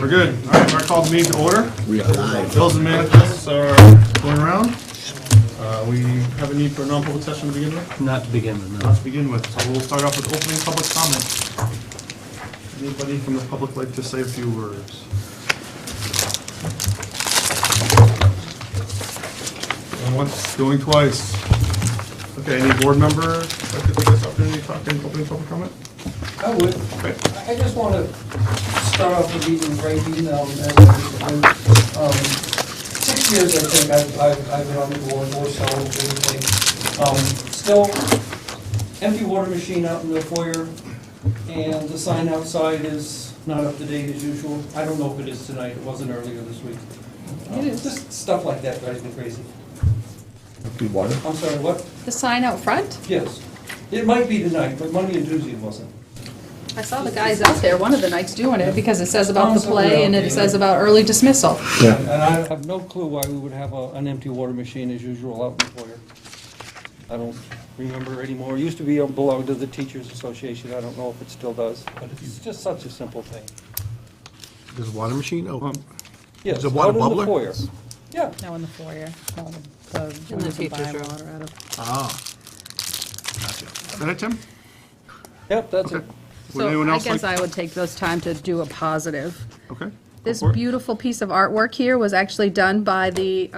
We're good. All right, I called the meeting to order. We are live. Bills and manifests are going around. We have a need for a non-public session to begin with? Not to begin with, no. Not to begin with. So we'll start off with opening public comment. Anybody from the public like to say a few words? Going once, going twice. Okay, any board member like to take this opportunity to talk in opening public comment? I would. Okay. I just want to start off with being right. 6 years, I think, I've been on the board, or so, basically. Still, empty water machine out in the foyer, and the sign outside is not up to date as usual. I don't know if it is tonight, it wasn't earlier this week. It is. Just stuff like that drives me crazy. Water? I'm sorry, what? The sign out front? Yes. It might be tonight, but Monday and Tuesday it wasn't. I saw the guys out there one of the nights doing it because it says about the play and it says about early dismissal. Yeah. And I have no clue why we would have an empty water machine as usual out in the foyer. I don't remember anymore. It used to be belonged to the Teachers Association. I don't know if it still does, but it's just such a simple thing. There's a water machine? Oh, Yes, Is it water out in the bubbler? foyer. Yeah. No, in the foyer. In the teacher's room. Gotcha. Is that it, Tim? Yep, that's it. Okay. Would So anyone I else guess like? I would take this time to do a positive. Okay. go This for it. beautiful piece of artwork here was actually done by the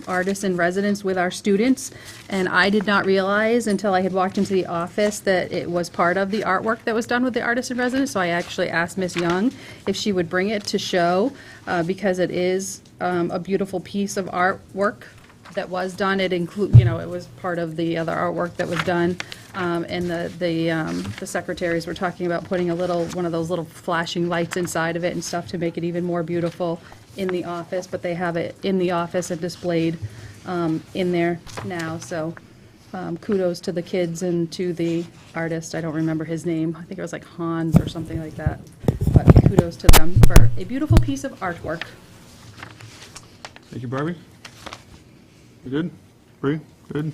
artists in residence with our students, and I did not realize until I had walked into the office that it was part of the artwork that was done with the artists in residence, so I actually asked Miss Young if she would bring it to show, because it is a beautiful piece of artwork that was done. It it was part of the other artwork that was done. And the secretaries were talking about putting one of those little flashing lights inside of it and stuff to make it even more beautiful in the office, but they have it in the office and displayed in there now, so kudos to the kids and to the artist. I don't remember his name. I think it was like Hans or something like that, but kudos to them for a beautiful piece of artwork. Thank you, Barbie. You good? Bree? Good?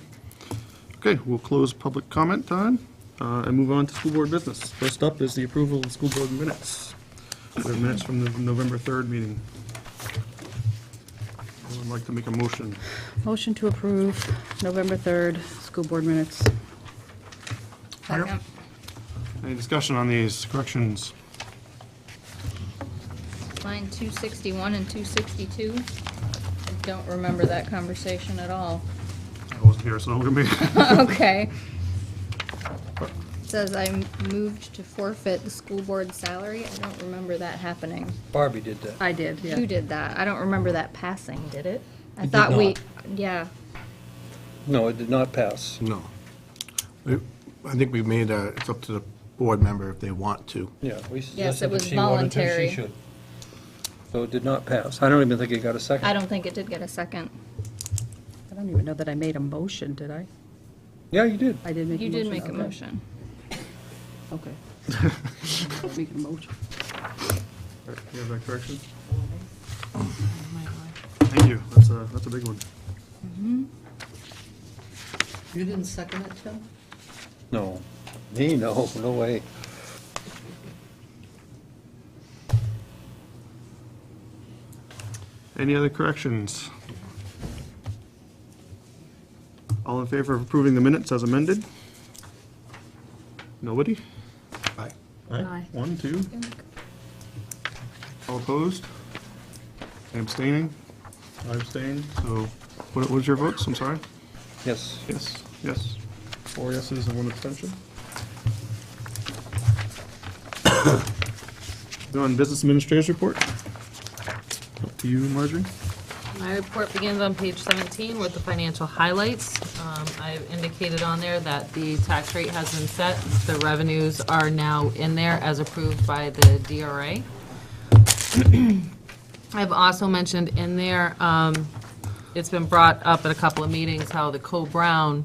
Okay, we'll close public comment time and move on to school board business. First up is the approval of the school board minutes. We have minutes from the November 3rd meeting. I would like to make a motion. Motion to approve November 3rd school board minutes. Second. Any discussion on these corrections? Line 261 and 262. I don't remember that conversation at all. I wasn't here, so don't look at me. Okay. It says I moved to forfeit the school board salary. I don't remember that happening. Barbie did that. I did, yeah. Who did that? I don't remember that passing, did it? I It thought did we, not. yeah. No, it did not pass. No. I think we made it's up to the board member if they want to. Yeah, we Yes, suggested it was if she wanted to, voluntary. she should. So it did not pass. I don't even think it got a second. I don't think it did get a second. I don't even know that I made a motion, did I? Yeah, you did. I did make a You motion. did make a okay. motion. Okay. Making a motion. Right, you have that correction? Thank you. That's a big one. You didn't second it, Tim? No. Me, no, no way. Any other corrections? All in favor of approving the minutes as amended? Nobody? Aye. Aye. 1, 2. All opposed? Abstaining? I abstain. So what was your votes? I'm sorry? Yes. Yes, yes. 4 yeses and 1 abstention. On business administrator's report. Up to you, Marjorie. My report begins on page 17 with the financial highlights. I've indicated on there that the tax rate has been set. The revenues are now in there as approved by the DRA. I've also mentioned in there, it's been brought up at a couple of meetings how the Co-Brown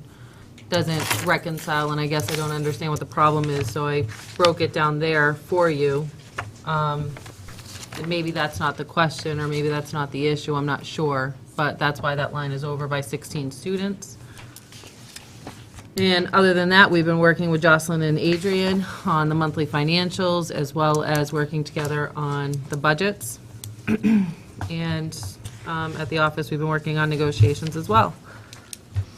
doesn't reconcile, and I guess I don't understand what the problem is, so I broke it down there for you. And maybe that's not the question, or maybe that's not the issue, I'm not sure, but that's why that line is over by 16 students. And other than that, we've been working with Jocelyn and Adrian on the monthly financials, as well as working together on the budgets. And at the office, we've been working on negotiations as well.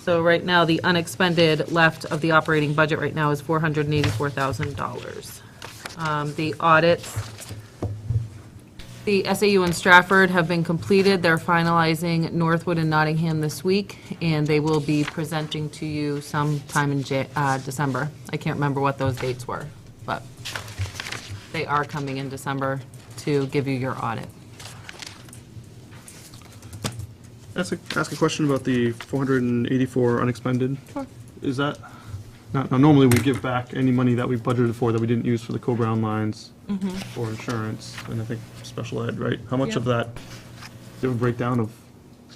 So right now, the unexpended left of the operating budget right now is $484,000. The audits, the SAU and Stratford have been completed. They're finalizing Northwood and Nottingham this week, and they will be presenting to you sometime in December. I can't remember what those dates were, but they are coming in December to give you your audit. Ask a question about the 484 unexpended. Sure. Is that, now normally we give back any money that we budgeted for that we didn't use for the Co-Brown lines for insurance, and I think special ed, right? How much Yeah. of that, do you have a breakdown of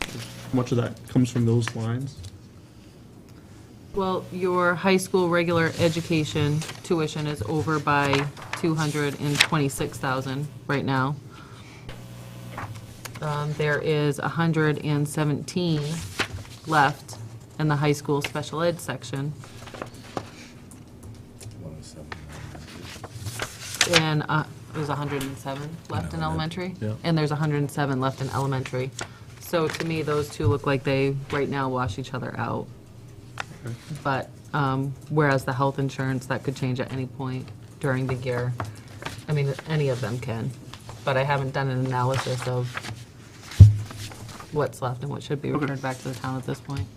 how much of that comes from those lines? Well, your high school regular education tuition is over by $226,000 right now. There is 117 left in the high school special ed section. And there's 107 left in elementary? Yeah. And there's 107 left in elementary. So to me, those two look like they, right now, wash each other out. But whereas the health insurance, that could change at any point during the year. I mean, any of them can. But I haven't done an analysis of what's left and what should be returned back to the town at this point.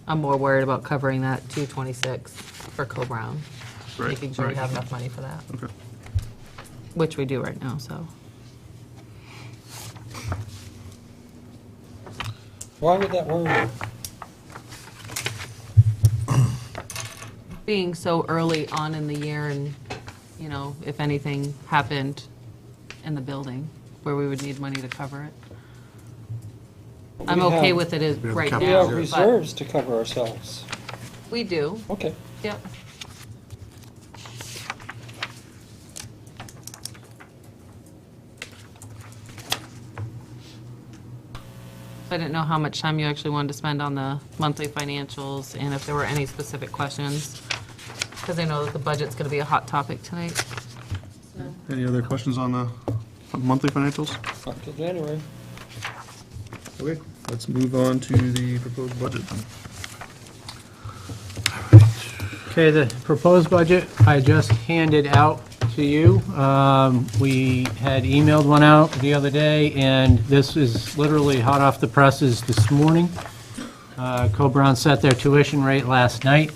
I'm more worried about covering that 226 for Co-Brown. Right, Making sure we right. have enough money for that, Okay. which we do right now, so. Why would that worry you? Being so early on in the year and, you know, if anything happened in the building where we would need money to cover it. I'm We okay have- with it as We have right capital We now. have but reserves to cover ourselves. We do, Okay. yep. I didn't know how much time you actually wanted to spend on the monthly financials and if there were any specific questions, because I know that the budget's going to be a hot topic tonight. Any other questions on the monthly financials? Up till January. Okay, let's move on to the proposed budget then. Okay, the proposed budget I just handed out to you. We had emailed one out the other day, and this is literally hot off the presses this morning. Co-Brown set their tuition rate last night.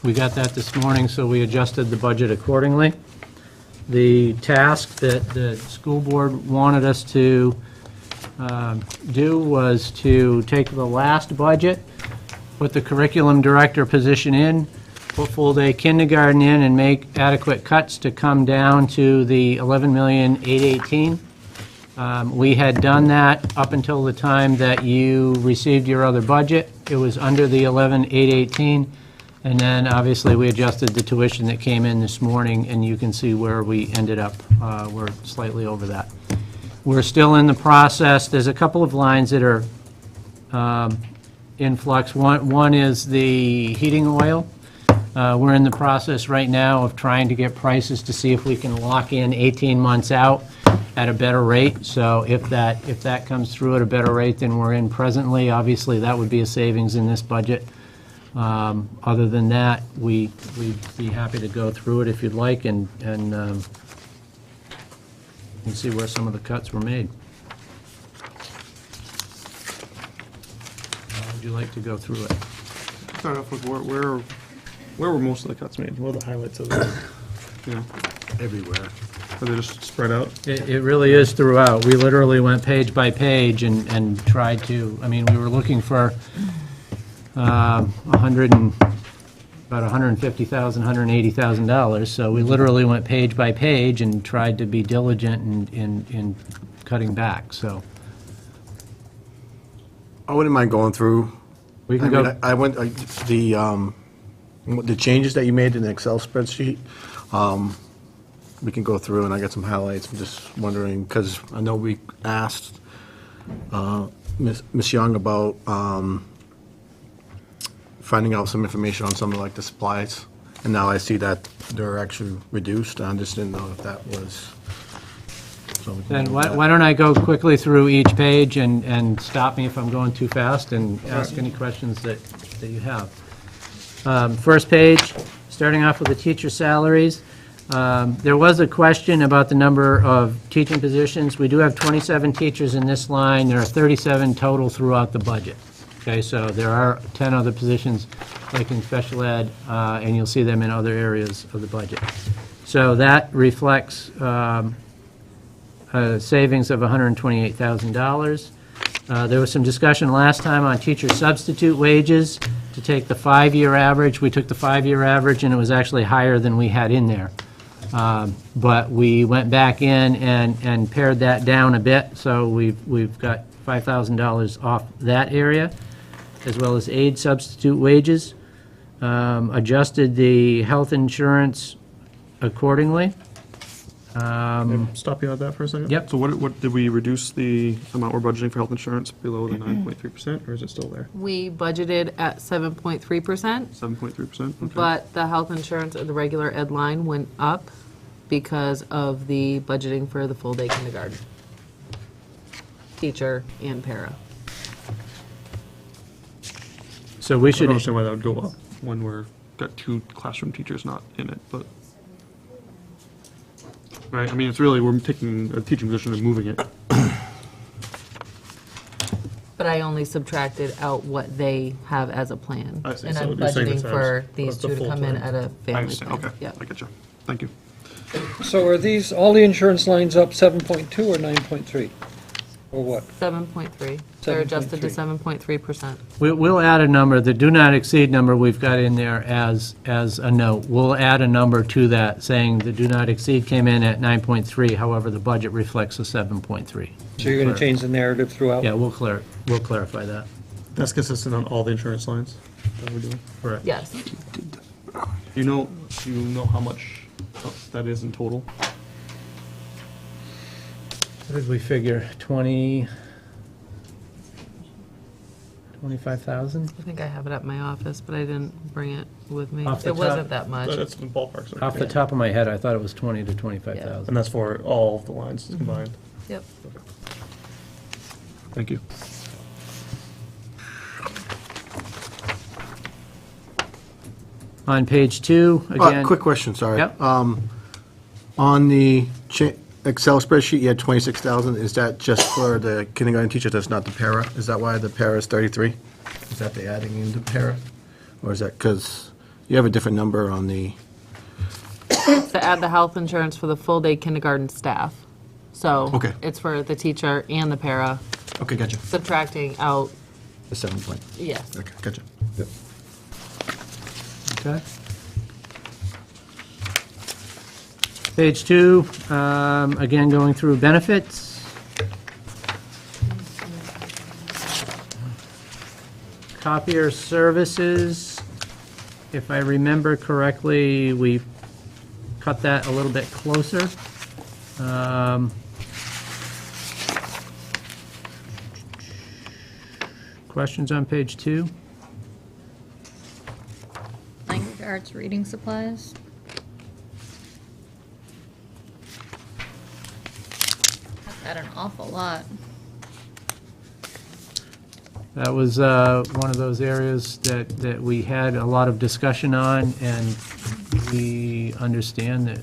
We got that this morning, so we adjusted the budget accordingly. The task that the school board wanted us to do was to take the last budget, put the curriculum director position in, put full-day kindergarten in, and make adequate cuts to come down to the $11,818,000. We had done that up until the time that you received your other budget. It was under the $11,818,000, and then obviously we adjusted the tuition that came in this morning, and you can see where we ended up. We're slightly over that. We're still in the process. There's a couple of lines that are in flux. One is the heating oil. We're in the process right now of trying to get prices to see if we can lock in 18 months out at a better rate. So if that comes through at a better rate than we're in presently, obviously that would be a savings in this budget. Other than that, we'd be happy to go through it if you'd like and see where some of the cuts were made. How would you like to go through it? Start off with where were most of the cuts made? What are the highlights of it? You know, Everywhere. are they just spread out? It really is throughout. We literally went page by page and tried to, I mean, we were looking for about $150,000, $180,000. So we literally went page by page and tried to be diligent in cutting back, so I wouldn't mind going through. we I can mean, go, I went, the changes that you made in the Excel spreadsheet, we can go through and I got some highlights. I'm just wondering, because I know we asked Ms. Young about finding out some information on some of like the supplies, and now I see that they're actually reduced. I just didn't know if that was. So we can then go why with that. why don't I go quickly through each page and stop me if I'm going too fast and ask any questions that you have. First page, starting off with the teacher salaries. There was a question about the number of teaching positions. We do have 27 teachers in this line. There are 37 total throughout the budget. Okay, so there are 10 other positions, like in special ed, and you'll see them in other areas of the budget. So that reflects a savings of $128,000. There was some discussion last time on teacher substitute wages to take the 5-year average. We took the 5-year average, and it was actually higher than we had in there. But we went back in and pared that down a bit, so we've got $5,000 off that area, as well as aid substitute wages. Adjusted the health insurance accordingly. Stop you at that for a second? Yep. So what, did we reduce the amount we're budgeting for health insurance below the 9.3%, or is it still there? We budgeted at 7.3%, 7.3%? Okay. but the health insurance of the regular ed line went up because of the budgeting for the full-day kindergarten. Teacher and para. So we I should, don't understand why that would go up when got 2 classroom teachers not in it, but. Right, I mean, it's really, we're taking a teaching position and moving it. But I only subtracted out what they have as a plan. I see. And So I'm you're saying budgeting it's for ours. these The two to full come in term. at a I family understand, plan. okay. Yep. I get you. Thank you. So are these, all the insurance lines up 7.2 or 9.3? Or what? 7.3. They're adjusted to 7.3%. we'll add a number, the do not exceed number we've got in there as a note. We'll add a number to that saying the do not exceed came in at 9.3, however, the budget reflects a 7.3. So you're going to change the narrative throughout? Yeah, we'll clarify that. That's consistent on all the insurance lines that we're doing? Correct. Yes. Do you know how much that is in total? What did we figure, 25,000? I think I have it at my office, but I didn't bring it with me. Off the It wasn't top- that much. That's in ballpark. so- Off the top of my head, I thought it was 20 to 25,000. And that's for all of the lines combined? Yep. Thank you. On page 2, again. Quick question, sorry. Yep. On the Excel spreadsheet, you had 26,000. Is that just for the kindergarten teachers? That's not the para? Is that why the para is 33? Is that the adding in the para? Or is that because you have a different number on the, To add the health insurance for the full-day kindergarten staff. So Okay. it's for the teacher and the para, okay, gotcha. subtracting out, The 7 point. yes. Okay, gotcha. Yep. Okay. Page 2, again, going through benefits. Copier services, if I remember correctly, we cut that a little bit closer. Questions on page 2? Language arts reading supplies. Got an awful lot. That was one of those areas that we had a lot of discussion on, and we understand that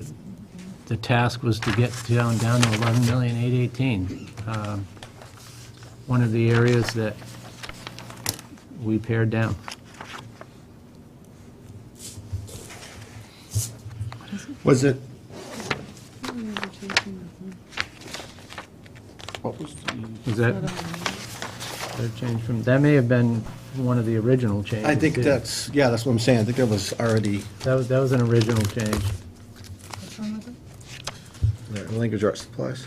the task was to get down to 11,818,000. One of the areas that we pared down. Was it, Was that a change from, that may have been one of the original changes. I think too. that's what I'm saying. I think that was already, That was an original change. language arts supplies.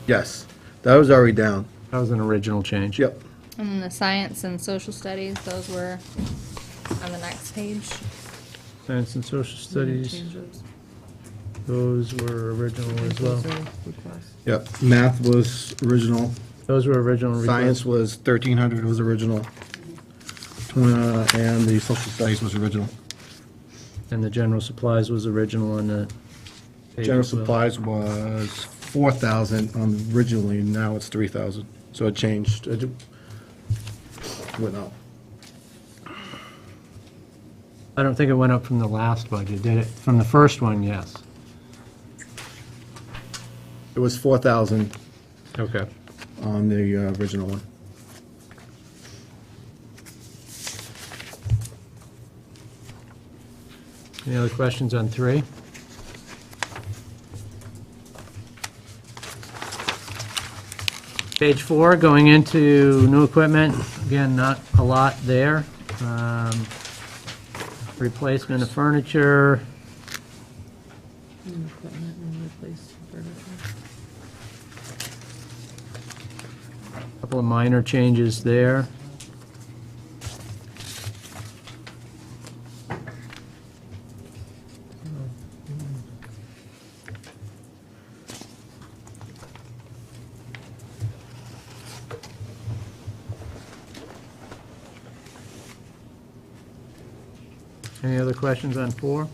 Yes. That was already down. That was an original change. Yep. And then the science and social studies, those were on the next page. Science and social studies, those were original as well. Yep. Math was original. Those were original requests. Science was 1,300 was original. And the social studies was original. And the general supplies was original on the page General as well. supplies was 4,000 originally, now it's 3,000. So it changed. It went up. I don't think it went up from the last budget, did it? From the first one, yes. It was 4,000 Okay. on the original one. Any other questions on 3? Page 4, going into new equipment, again, not a lot there. Replacement of furniture, couple of minor changes there. Any other questions on 4?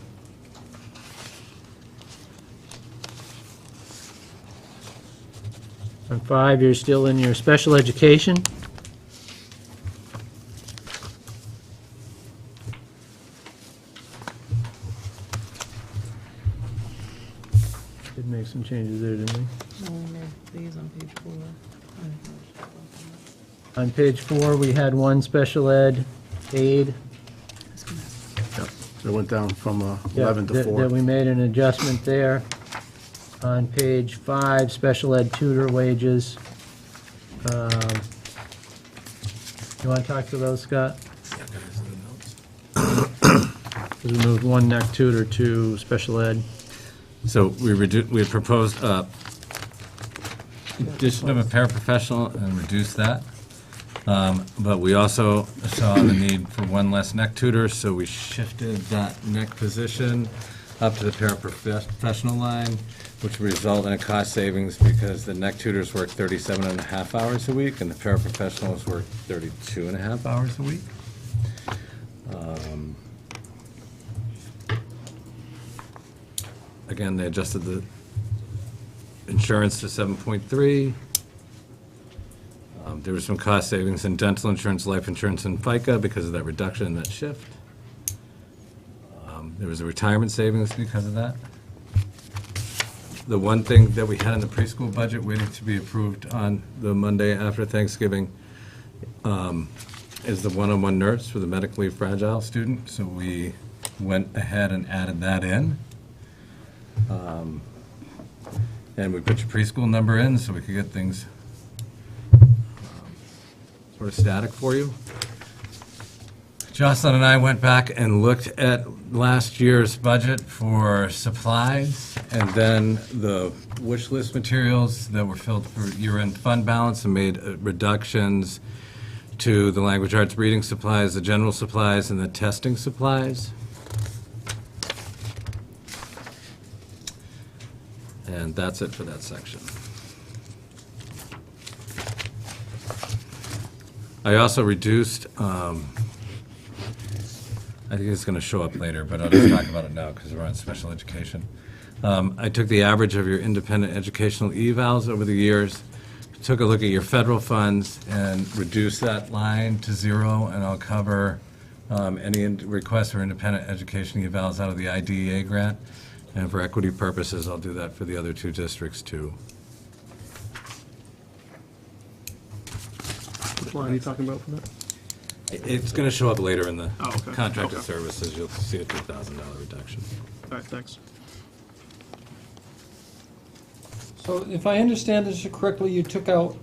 On 5, you're still in your special education. Did make some changes there, didn't we? These on page 4. On page 4, we had one special ed aide. Yep. So it went down from Yeah, 11 to 4. that we made an adjustment there. On page 5, special ed tutor wages. You want to talk to those, Scott? Because we moved one neck tutor to special ed. So we had proposed addition of a paraprofessional and reduce that. But we also saw the need for one less neck tutor, so we shifted that neck position up to the paraprofessional line, which would result in a cost savings because the neck tutors work 37 and a half hours a week and the paraprofessionals work 32 and a half hours a week. Again, they adjusted the insurance to 7.3. There was some cost savings in dental insurance, life insurance, and FICA because of that reduction in that shift. There was a retirement savings because of that. The one thing that we had in the preschool budget waiting to be approved on the Monday after Thanksgiving is the one-on-one nurse for the medically fragile student. So we went ahead and added that in. And we put your preschool number in so we could get things sort of static for you. Jocelyn and I went back and looked at last year's budget for supplies and then the wish list materials that were filled for year-end fund balance and made reductions to the language arts reading supplies, the general supplies, and the testing supplies. And that's it for that section. I also reduced, I think it's going to show up later, but I'll just talk about it now because we're on special education. I took the average of your independent educational evals over the years, took a look at your federal funds and reduced that line to 0, and I'll cover any requests for independent education evals out of the IDEA grant. And for equity purposes, I'll do that for the other 2 districts too. Which line are you talking about for that? It's going to show up later in the Oh, okay. contracted Okay. services. You'll see a $2,000 reduction. All right, thanks. So if I understand this correctly, you took out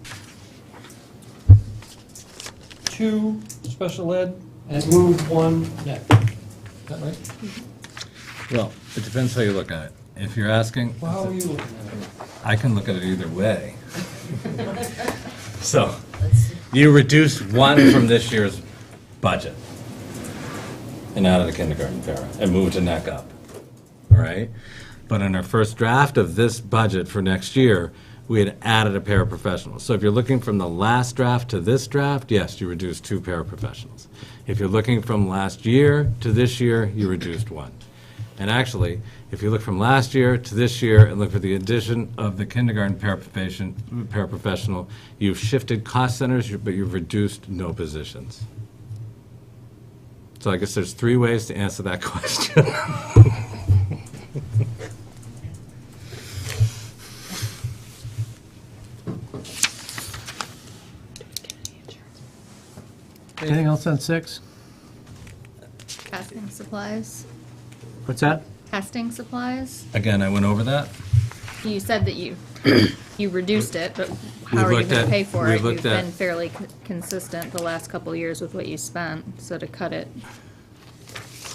2 special ed and moved 1 net. Is that right? Well, it depends how you look at it. If you're asking, Well, how are you looking at it? I can look at it either way. So, you reduced one from this year's budget and out of the kindergarten para and moved to neck up, all right? But in our first draft of this budget for next year, we had added a paraprofessional. So if you're looking from the last draft to this draft, yes, you reduced 2 paraprofessionals. If you're looking from last year to this year, you reduced 1. And actually, if you look from last year to this year and look for the addition of the kindergarten paraprofessional, you've shifted cost centers, but you've reduced no positions. So I guess there's 3 ways to answer that question. Anything else on 6? Casting supplies. What's that? Casting supplies. Again, I went over that. You said that you reduced it, but how We've are you looked going at- to pay for we've it? You've looked at- been fairly consistent the last couple of years with what you spent, so to cut it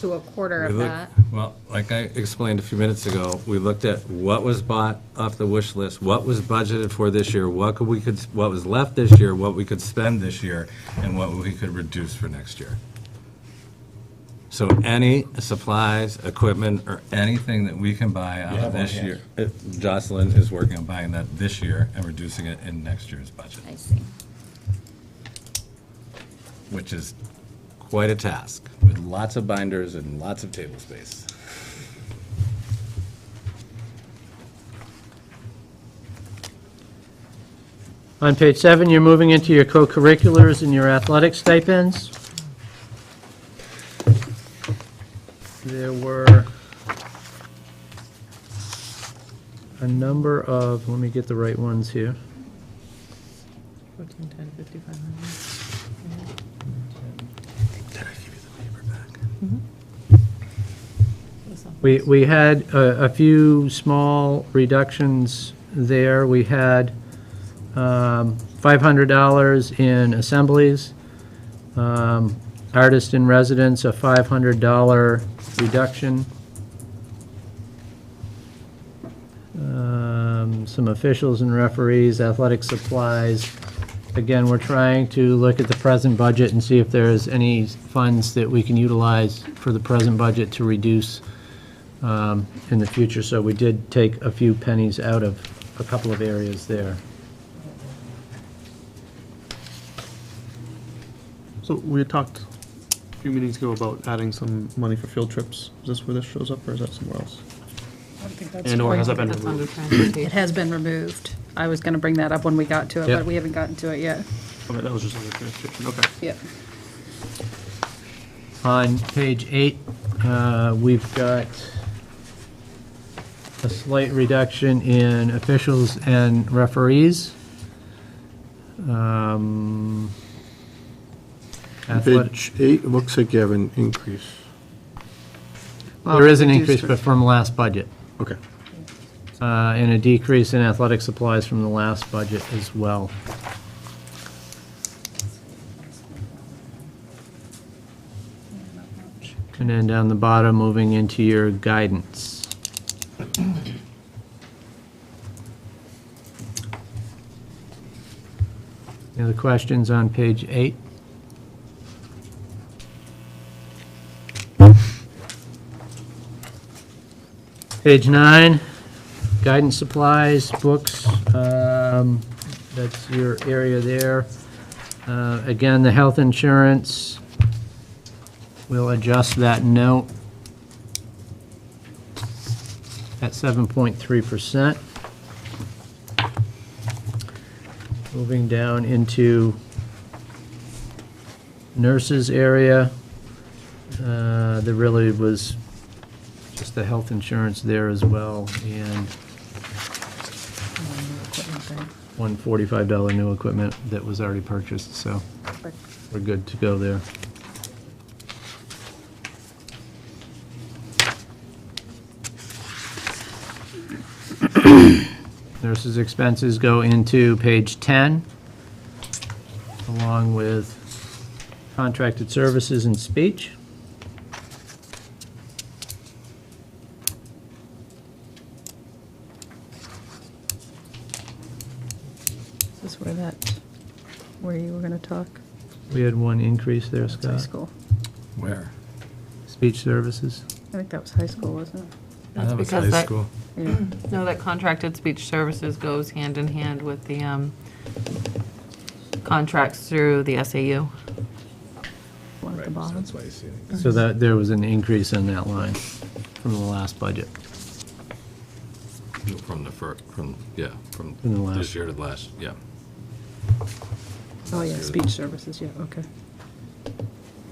to a quarter of We looked- that. Well, like I explained a few minutes ago, we looked at what was bought off the wish list, what was budgeted for this year, what was left this year, what we could spend this year, and what we could reduce for next year. So any supplies, equipment, or anything that we can buy out of this year, Jocelyn is working on buying that this year and reducing it in next year's budget, I see. which is quite a task, with lots of binders and lots of table space. On page 7, you're moving into your co-curriculars and your athletic stipends. There were a number of, let me get the right ones here. 1410, 5500. Did I give you the paper back? We had a few small reductions there. We had $500 in assemblies, artist in residence, a $500 reduction. Some officials and referees, athletic supplies. Again, we're trying to look at the present budget and see if there's any funds that we can utilize for the present budget to reduce in the future. So we did take a few pennies out of a couple of areas there. So we had talked a few meetings ago about adding some money for field trips. Is this where this shows up, or is that somewhere else? And or has that been That's under removed? It transportation. has been removed. I was going to bring that up when we got to it, Yep. but we haven't gotten to it yet. Okay, that was just under transportation, okay. Yep. On page 8, we've got a slight reduction in officials and referees. Athletic- Page 8, it looks like you have an increase. There is an Reduced increase, for- but from last budget, Okay. and a decrease in athletic supplies from the last budget as well. And then down the bottom, moving into your guidance. Any other questions on page 8? Page 9, guidance supplies, books, that's your area there. Again, the health insurance, we'll adjust that note at 7.3%. Moving down into nurses area, there really was just the health insurance there as well, and $145 new equipment that was already purchased, so we're good to go there. Nurses' expenses go into page 10, along with contracted services and speech. where you were gonna talk. We had one increase there, It's high Scott. school. Where? Speech services. I think that was high school, wasn't it? That's That was because high that- school. Yeah. No, that contracted speech services goes hand in hand with the contracts through the SAU. One at the Right, so bottom. that's why you see it. So that, there was an increase in that line from the last budget. From the from From the last. this year to last, yeah. Oh, yeah, speech services, yeah, okay.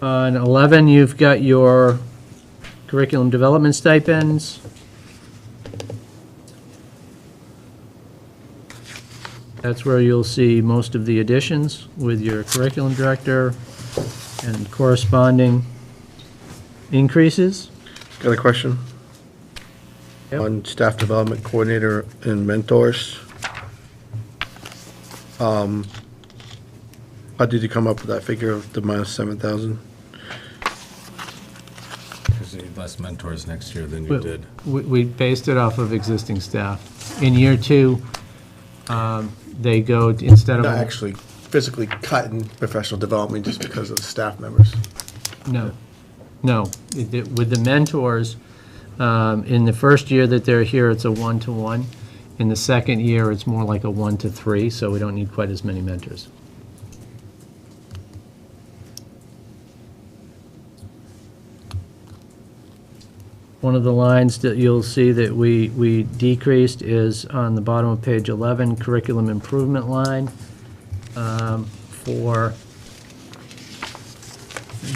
On 11, you've got your curriculum development stipends. That's where you'll see most of the additions with your curriculum director and corresponding increases. Got a question? Yep. On staff development coordinator and mentors. How did you come up with that figure of the minus 7,000? Because you need less mentors next year than you did. We based it off of existing staff. In year 2, they go, instead of. Not actually physically cutting professional development just because of the staff members. No, no. With the mentors, in the first year that they're here, it's a 1-to-1. In the second year, it's more like a 1-to-3, so we don't need quite as many mentors. One of the lines that you'll see that we decreased is on the bottom of page 11, curriculum improvement line, for,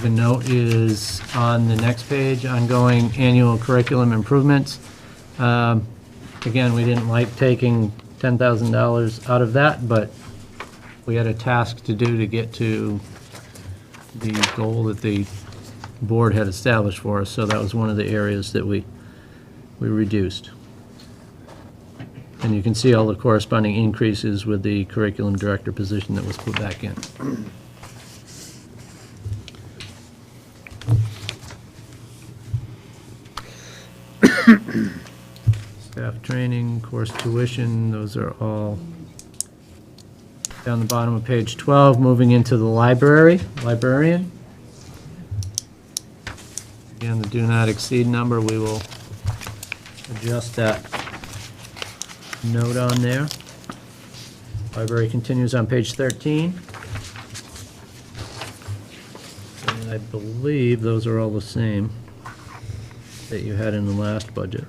the note is on the next page, ongoing annual curriculum improvements. Again, we didn't like taking $10,000 out of that, but we had a task to do to get to the goal that the board had established for us, so that was one of the areas that we reduced. And you can see all the corresponding increases with the curriculum director position that was put back in. Staff training, course tuition, those are all down the bottom of page 12, moving into the librarian. Again, the do not exceed number, we will adjust that note on there. Library continues on page 13. And I believe those are all the same that you had in the last budget.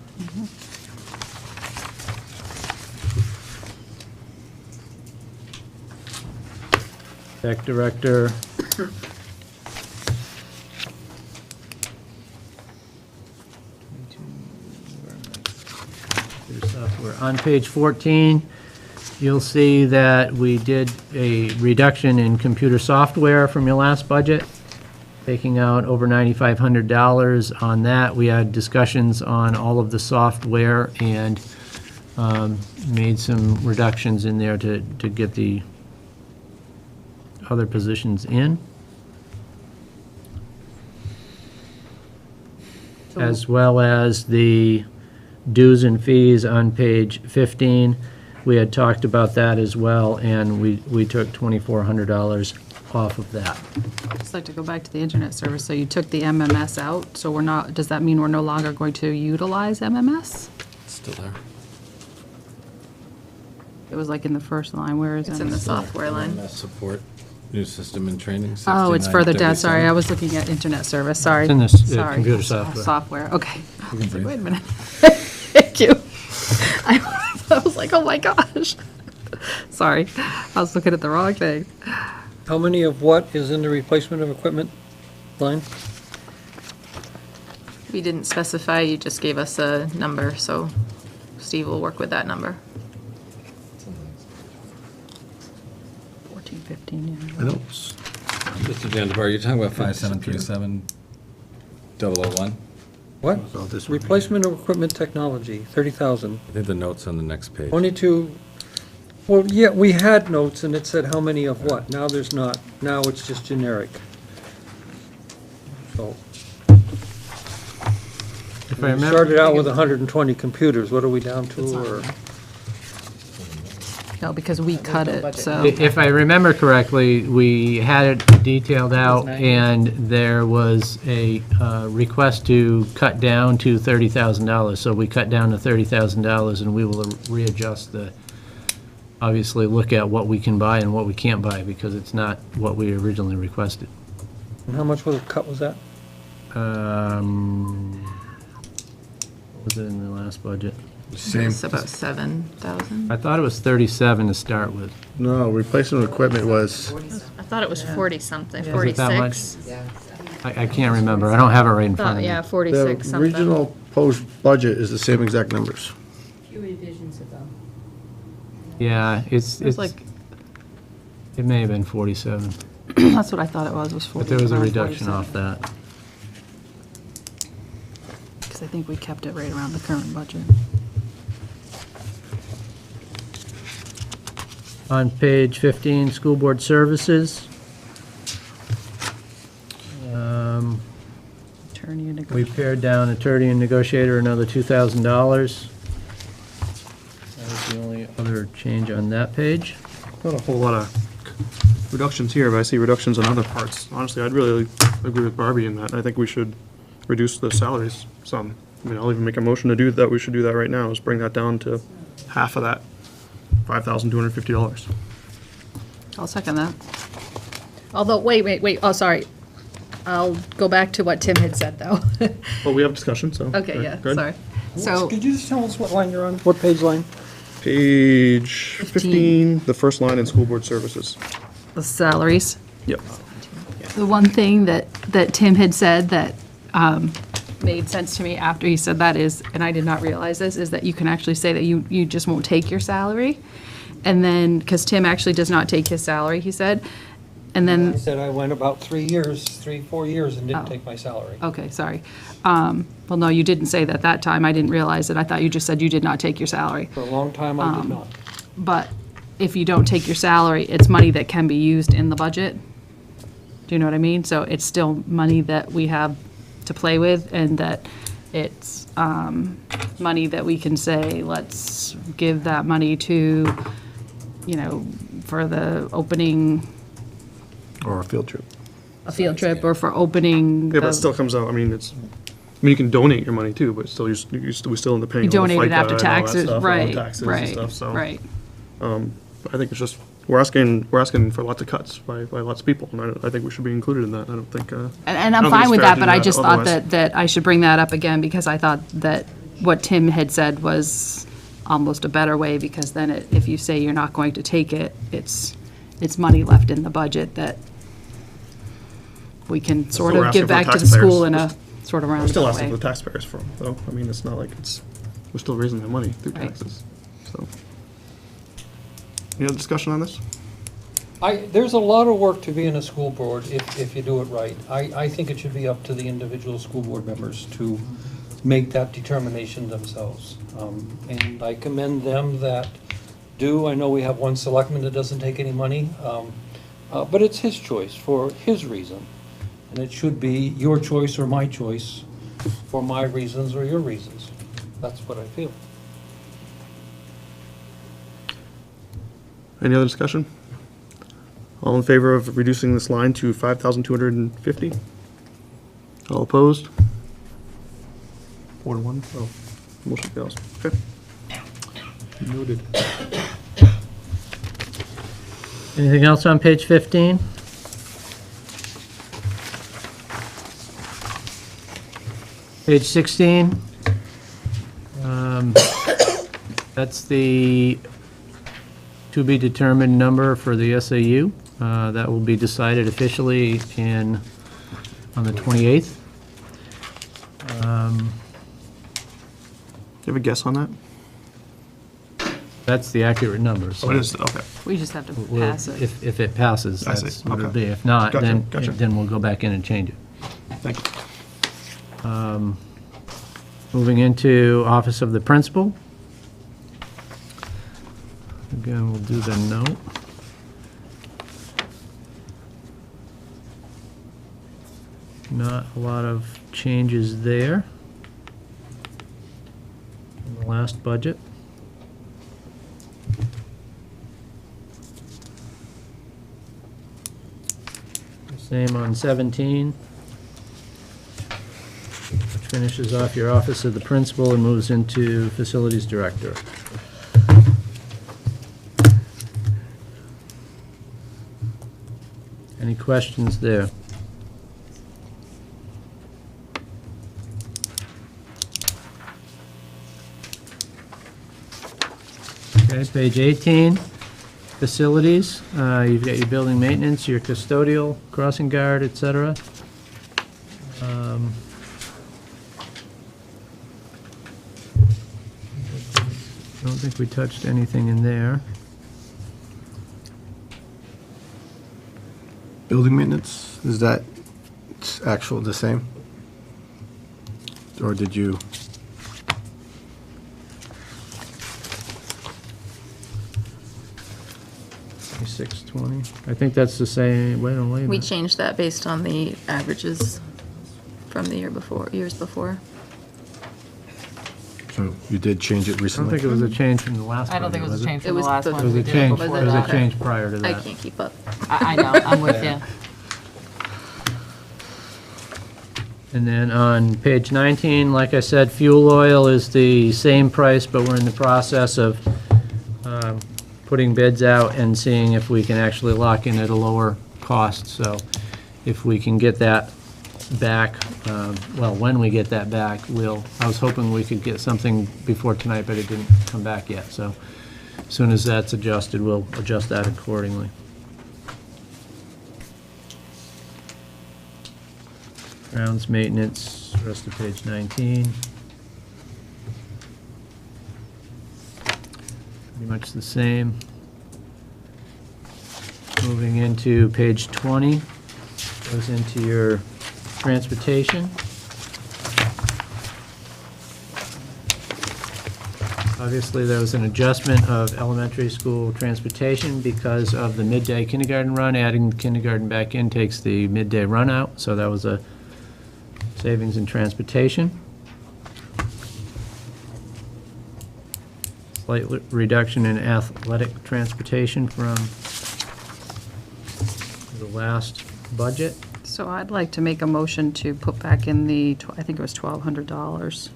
Tech director. Software. On page 14, you'll see that we did a reduction in computer software from your last budget, taking out over $9,500 on that. We had discussions on all of the software and made some reductions in there to get the other positions in. As well as the dues and fees on page 15. We had talked about that as well, and we took $2,400 off of that. I'd just like to go back to the internet service. So you took the MMS out, so we're not, does that mean we're no longer going to utilize MMS? It's still there. It was like in the first line, where is it? It's in the software line. Support, new system and training. Oh, it's further down, sorry, 6937. I was looking at internet service, sorry. It's in the Sorry. computer software. Software, okay. You can breathe. Wait a minute. Thank you. I was like, oh my gosh. Sorry, I was looking at the wrong thing. How many of what is in the replacement of equipment line? We didn't specify, you just gave us a number, so Steve will work with that number. 14, 15, yeah. I don't, Mr. Jandabar, you're talking about 5737-001? What? oh, this one. Replacement of equipment technology, 30,000. I think the note's on the next page. 22, well, yeah, we had notes and it said how many of what. Now there's not. Now it's just generic. So, If I we remember, started out with 120 computers. What are we down to? Or No, because we cut it, so. If I remember correctly, we had it detailed out, and there was a request to cut down to $30,000. So we cut down to $30,000, and we will readjust obviously look at what we can buy and what we can't buy, because it's not what we originally requested. And how much was the cut was that? What was it in the last budget? Same. It's about 7,000. I thought it was 37 to start with. No, replacement equipment was, I thought it was 40-something, Was it that much? 46. I can't remember. I don't have it right in front Thought, of me. yeah, the 46 something. original post budget is the same exact numbers. Few revisions ago. Yeah, it's, It was like, it may have been 47, that's what I thought it was 40. but there was a around reduction 47. off that. Because I think we kept it right around the current budget. On page 15, school board services. Attorney and We pared down attorney and negotiator another $2,000. That was the only other change on that page. Not a whole lot of reductions here, but I see reductions in other parts. Honestly, I'd really agree with Barbie in that. I think we should reduce the salaries some. I mean, I'll even make a motion to do that. We should do that right now, is bring that down to half of that, $5,250. I'll second that. Although, wait, oh, sorry. I'll go back to what Tim had said, though. Well, we have discussion, so. Okay, yeah, go ahead. sorry. So, Could you just tell us what line you're on? What page line? Page 15, the first line in school board services. the salaries. Yep. The one thing that Tim had said that made sense to me after he said that is, and I did not realize this, is that you can actually say that you just won't take your salary. And then, because Tim actually does not take his salary, he said, and I then, said I went about 4 years and didn't Oh. take my salary. okay, sorry. Well, no, you didn't say that that time. I didn't realize it. I thought you just said you did not take your salary. For a long time, I did not. But if you don't take your salary, it's money that can be used in the budget. Do you know what I mean? So it's still money that we have to play with, and that it's money that we can say, let's give that money to, for the opening, Or a field trip. a field trip, or for opening. Yeah, but it the- still comes out, I mean, you can donate your money too, but still, we still end up paying You all the donate it FICA after and all that taxes, stuff, and all the right, taxes and right, stuff, so. right. I think it's just, we're asking for lots of cuts by lots of people, and I think we should be included in that. I don't think, And I I'm don't think fine it's with fair that, to but do I that just thought otherwise. that I should bring that up again, because I thought that what Tim had said was almost a better way, because then if you say you're not going to take it, it's money left in the budget that we can sort we're of asking give for back to the taxpayers. school in a sort of we're still roundabout asking for way. the taxpayers for them, though. I mean, it's not like we're still raising their money through Right. taxes, so. Any other discussion on this? There's a lot of work to be in a school board if you do it right. I think it should be up to the individual school board members to make that determination themselves. And I commend them that do. I know we have one selectman that doesn't take any money, but it's his choice for his reason. And it should be your choice or my choice for my reasons or your reasons. That's what I feel. Any other discussion? All in favor of reducing this line to 5,250? All opposed? 4 to 1, oh, motion fails, okay. Noted. Anything else on page 15? Page 16. That's the to-be-determined number for the SAU. That will be decided officially on the 28th. Do you have a guess on that? That's the accurate number. so Oh, it is, okay. We just have to we'll- pass it. If it passes, I see, that's what it'll okay. be. If not, Gotcha, gotcha. then we'll go back in and change it. Thank you. Moving into Office of the Principal. Again, we'll do the note. Not a lot of changes there in the last budget. Same on 17, which finishes off your office of the principal and moves into facilities director. Any questions there? Okay, page 18, facilities. You've got your building maintenance, your custodial, crossing guard, et cetera. I don't think we touched anything in there. Building maintenance, is that actual the same? Or did you? 2620. I think that's the same, wait a We minute. changed that based on the averages from the years before. So you did change it I don't recently? think it was a change from the last I don't think it budget, was a change It from the was last the- It one. was We a did change, before it was a that. change prior to I that. can't keep up. I know, I'm with you. And then on page 19, like I said, fuel oil is the same price, but we're in the process of putting bids out and seeing if we can actually lock in at a lower cost. So if we can get that back, well, when we get that back, I was hoping we could get something before tonight, but it didn't come back yet. So as soon as that's adjusted, we'll adjust that accordingly. Grounds maintenance, rest of page 19. Pretty much the same. Moving into page 20, goes into your transportation. Obviously, there was an adjustment of elementary school transportation because of the midday kindergarten run. Adding kindergarten back in takes the midday run out, so that was a savings in transportation. Slight reduction in athletic transportation from the last budget. So I'd like to make a motion to put back in I think it was $1,200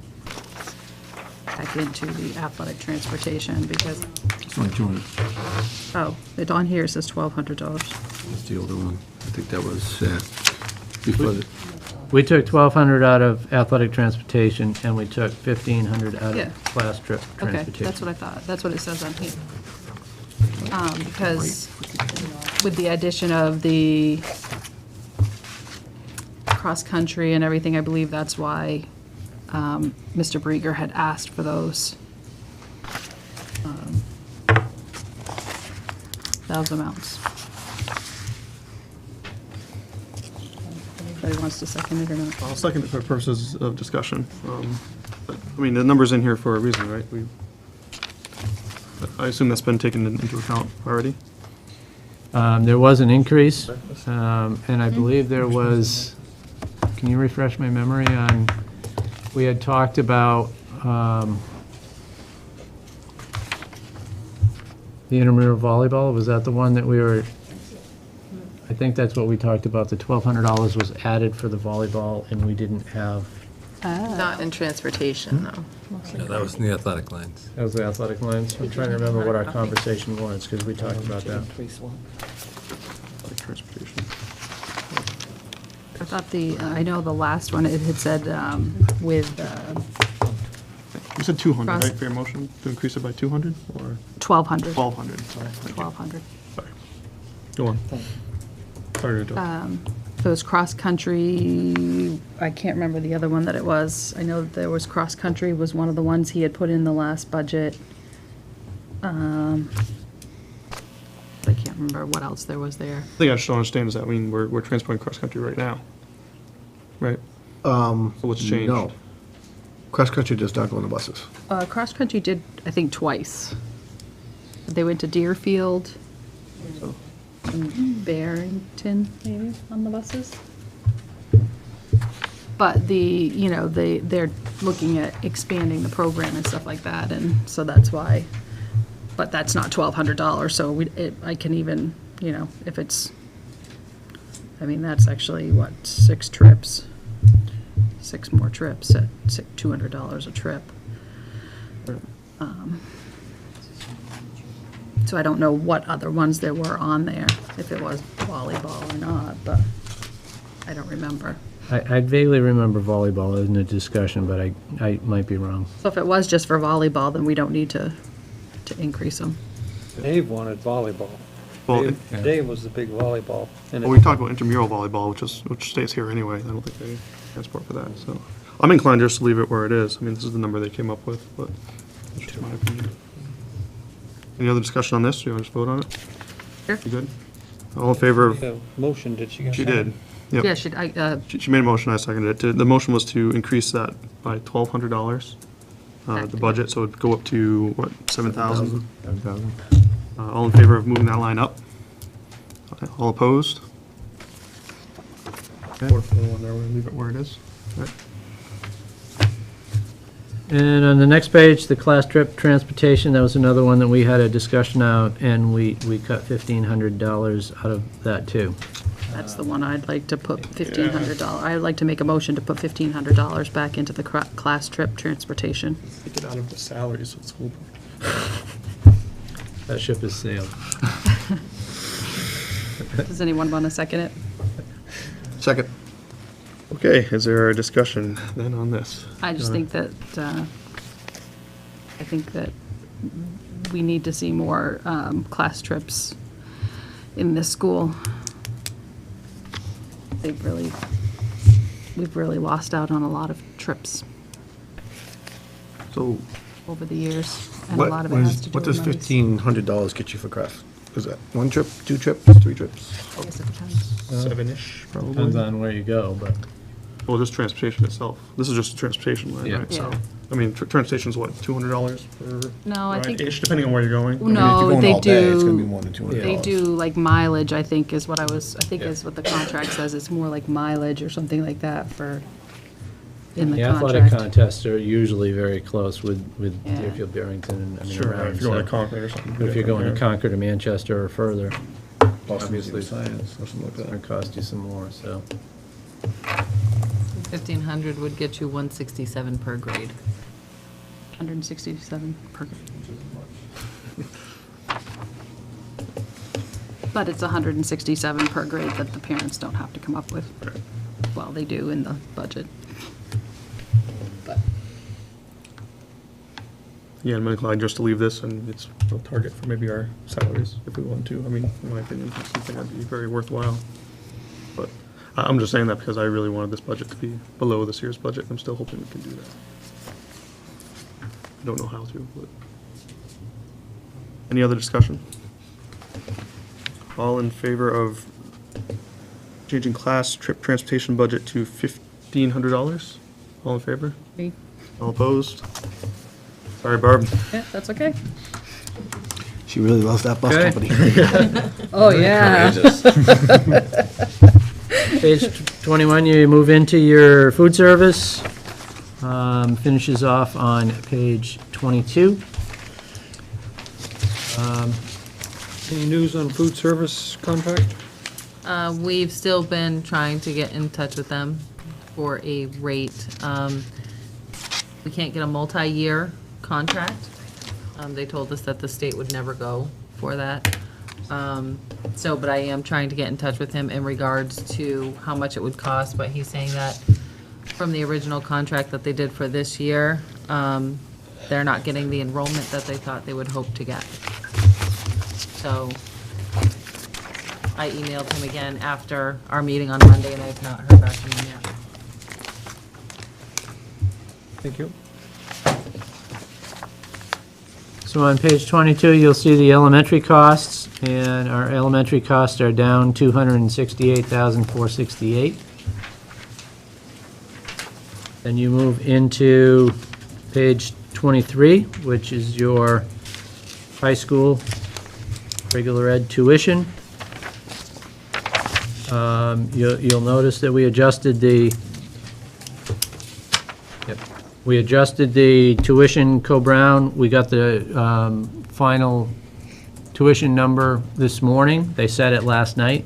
back into the athletic transportation because, It's only 200. it on here says $1,200. That's the older one. I think that was before the... We took 1,200 out of athletic transportation, and we took 1,500 out Yeah. of class trip Okay, transportation. that's what I thought. That's what it says on here. Because with the addition of the cross-country and everything, I believe that's why Mr. Brieger had asked for those amounts. Anybody wants to second it or not? I'll second it for purposes of discussion. But, I mean, the number's in here for a reason, right? I assume that's been taken into account already? There was an increase, and I believe there was, can you refresh my memory on, we had talked about the intramural volleyball, was that the one that we were, I think that's what we talked about, the $1,200 was added for the volleyball, and we didn't have, Not in transportation, though. Yeah, that was in the athletic lines. that was the athletic lines? I'm trying to remember what our conversation was, because we talked about that. Like transportation. I thought I know the last one, it had said with You said 200, Cross- right, for your motion, to increase it by 200, or 1,200. 1,200, sorry. Thank you. 1,200. Sorry. Go on. Sorry to interrupt. It was cross-country, I can't remember the other one that it was. I know that there was cross-country was one of the ones he had put in the last budget. I can't remember what else there was there. I think I just don't understand is that, I mean, we're transporting cross-country right now, right? So what's changed? No. Cross-country does not go on the buses. Cross-country did, I think, twice. They went to Deerfield and Barrington, maybe, on the buses. But they're looking at expanding the program and stuff like that, and so that's why. But that's not $1,200, so I can even, if it's I mean, that's actually, what, 6 trips? 6 more trips at $200 a trip. So I don't know what other ones there were on there, if it was volleyball or not, but I don't remember. I vaguely remember volleyball in the discussion, but I might be wrong. So if it was just for volleyball, then we don't need to increase them. Dave wanted volleyball. Well, Dave was the big volleyball. And Well, we talked about intramural volleyball, which stays here anyway. I don't think they transport for that, so. I'm inclined just to leave it where it is. I mean, this is the number they came up with, but that's just my opinion. Any other discussion on this? Do you want to just vote on it? Sure. You good? All in favor of, Yeah, motion, did she get she that? did. Yep. Yeah, should I, She made a motion, I seconded it. The motion was to increase that by $1,200, the budget, so it'd go up to, what, 7,000? 7,000. All in favor of moving that line up? Okay, all opposed? Okay. We'll leave it where it is. Right. And on the next page, the class trip transportation, that was another one that we had a discussion out, and we cut $1,500 out of that, too. that's the one I'd like to put $1,500. I'd like to make a motion to put $1,500 back into the class trip transportation. Take it out of the salaries of the school board. That ship has sailed. Does anyone want to second it? Second. Okay, is there a discussion then on this? I just think that, I think that we need to see more class trips in this school. We've really lost out on a lot of trips So, over the years, and a lot of it has to do What does with monies. $1,500 get you for craft? Is that 1 trip, 2 trips, 3 trips? I guess it depends. 7-ish, probably. Depends on where you go, but. Well, just transportation itself. This is just a transportation line, Yeah. right? So, Yeah. I mean, transportation's what, $200 per No, I think, ride-ish, depending on where you're going? no, Going they all day, it's gonna be do, more than $200. they do like mileage, I think is what is what the contract says. It's more like mileage or something like that for, in the The athletic contract. contests are usually very close with Yeah. Deerfield, Barrington, and I mean, Sure, around. if you're going to so Concord or something. If you're going to yeah. Concord or Manchester or further, Obviously, science, or something like it's gonna that. cost you some more, so. 1,500 would get you 167 per grade. 167 per. But it's 167 per grade that the parents don't have to come up with. Well, they do in the budget. But Yeah, I'm inclined just to leave this, and it's a target for maybe our salaries, if we want to. I mean, in my opinion, it's something that'd be very worthwhile. But I'm just saying that because I really wanted this budget to be below this year's budget, and I'm still hoping we can do that. I don't know how to, but. Any other discussion? All in favor of changing class trip transportation budget to $1,500? All in favor? Me. All opposed? Sorry, Barb. Yeah, that's okay. She really loves that bus Okay. company. Oh, yeah. Page 21, you move into your food service. Finishes off on page 22. Any news on food service contract? We've still been trying to get in touch with them for a rate. We can't get a multi-year contract. They told us that the state would never go for that. But I am trying to get in touch with him in regards to how much it would cost, but he's saying that from the original contract that they did for this year, they're not getting the enrollment that they thought they would hope to get. So I emailed him again after our meeting on Monday, and I've not heard back from him yet. Thank you. So on page 22, you'll see the elementary costs, and our elementary costs are down $268,468. Then you move into page 23, which is your high school regular ed tuition. You'll notice that we adjusted the tuition Co-Brown. We got the final tuition number this morning. They set it last night.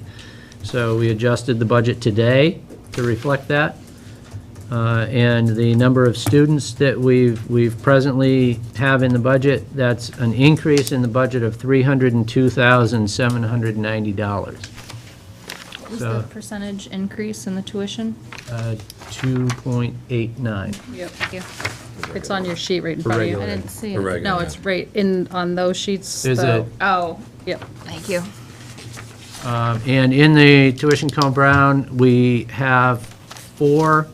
So we adjusted the budget today to reflect that. And the number of students that we've presently have in the budget, that's an increase in the budget of $302,790. What's So- the percentage increase in the tuition? 2.89. Yep. Thank you. It's on your sheet right in For front of you. I regular. didn't see For it. regular. No, it's right on those sheets. Is the- it? Oh, Yep. thank you. And in the tuition Cone Brown, we have 4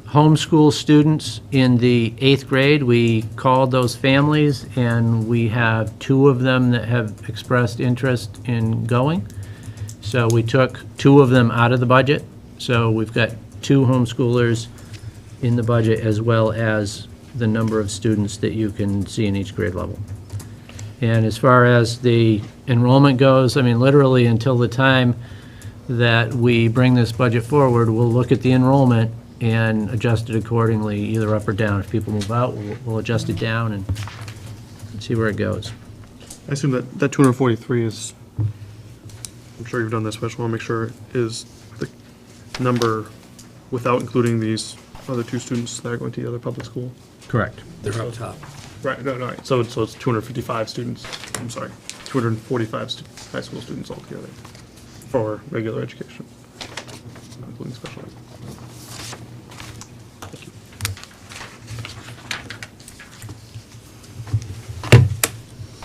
homeschool students in the 8th grade. We called those families, and we have 2 of them that have expressed interest in going. So we took 2 of them out of the budget. So we've got 2 homeschoolers in the budget, as well as the number of students that you can see in each grade level. And as far as the enrollment goes, I mean, literally until the time that we bring this budget forward, we'll look at the enrollment and adjust it accordingly, either up or down. If people move out, we'll adjust it down and see where it goes. I assume that 243 is, I'm sure you've done this, but I just want to make sure, is the number without including these other 2 students that are going to the other public school? Correct. They're up top. Right, no, right. So it's 255 students, I'm sorry, 245 high school students altogether for regular education, not including special ed. Thank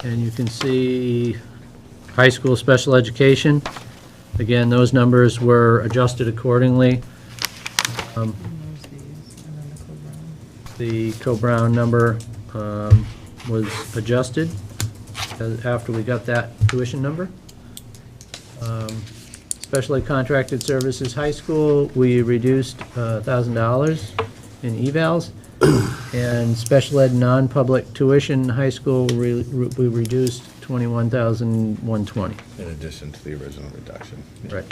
you. And you can see high school special education. Again, those numbers were adjusted accordingly. The Co-Brown number was adjusted after we got that tuition number. Specially contracted services high school, we reduced $1,000 in evals. And special ed non-public tuition high school, we reduced $21,120. In addition to the original reduction. Right.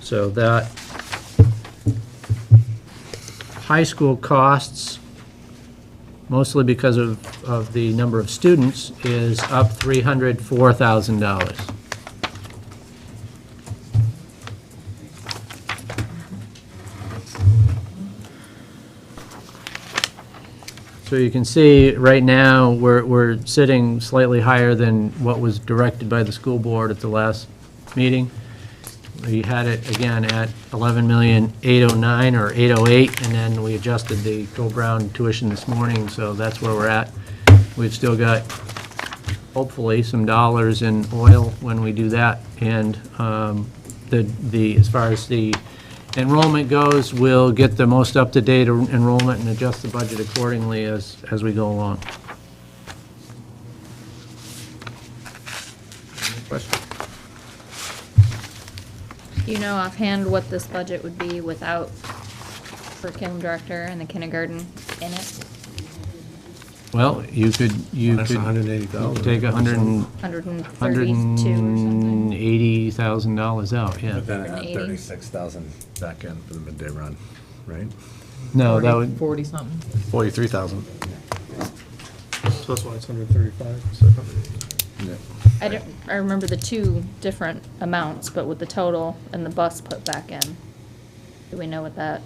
So that high school costs, mostly because of the number of students, is up $304,000. So you can see, right now, we're sitting slightly higher than what was directed by the school board at the last meeting. We had it, again, at 11,809,000 or 808, and then we adjusted the Co-Brown tuition this morning, so that's where we're at. We've still got, hopefully, some dollars in oil when we do that, and as far as the enrollment goes, we'll get the most up-to-date enrollment and adjust the budget accordingly as we go along. Question? Do you know offhand what this budget would be without curriculum director and the kindergarten in it? Well, you could That's $180,000. take $132 or something? $180,000 out, yeah. But then I got 80. 36,000 back in for the midday run, right? No, that would, 40-something. 43,000. So that's why it's 135, so. I remember the 2 different amounts, but with the total and the bus put back in. Do we know what that,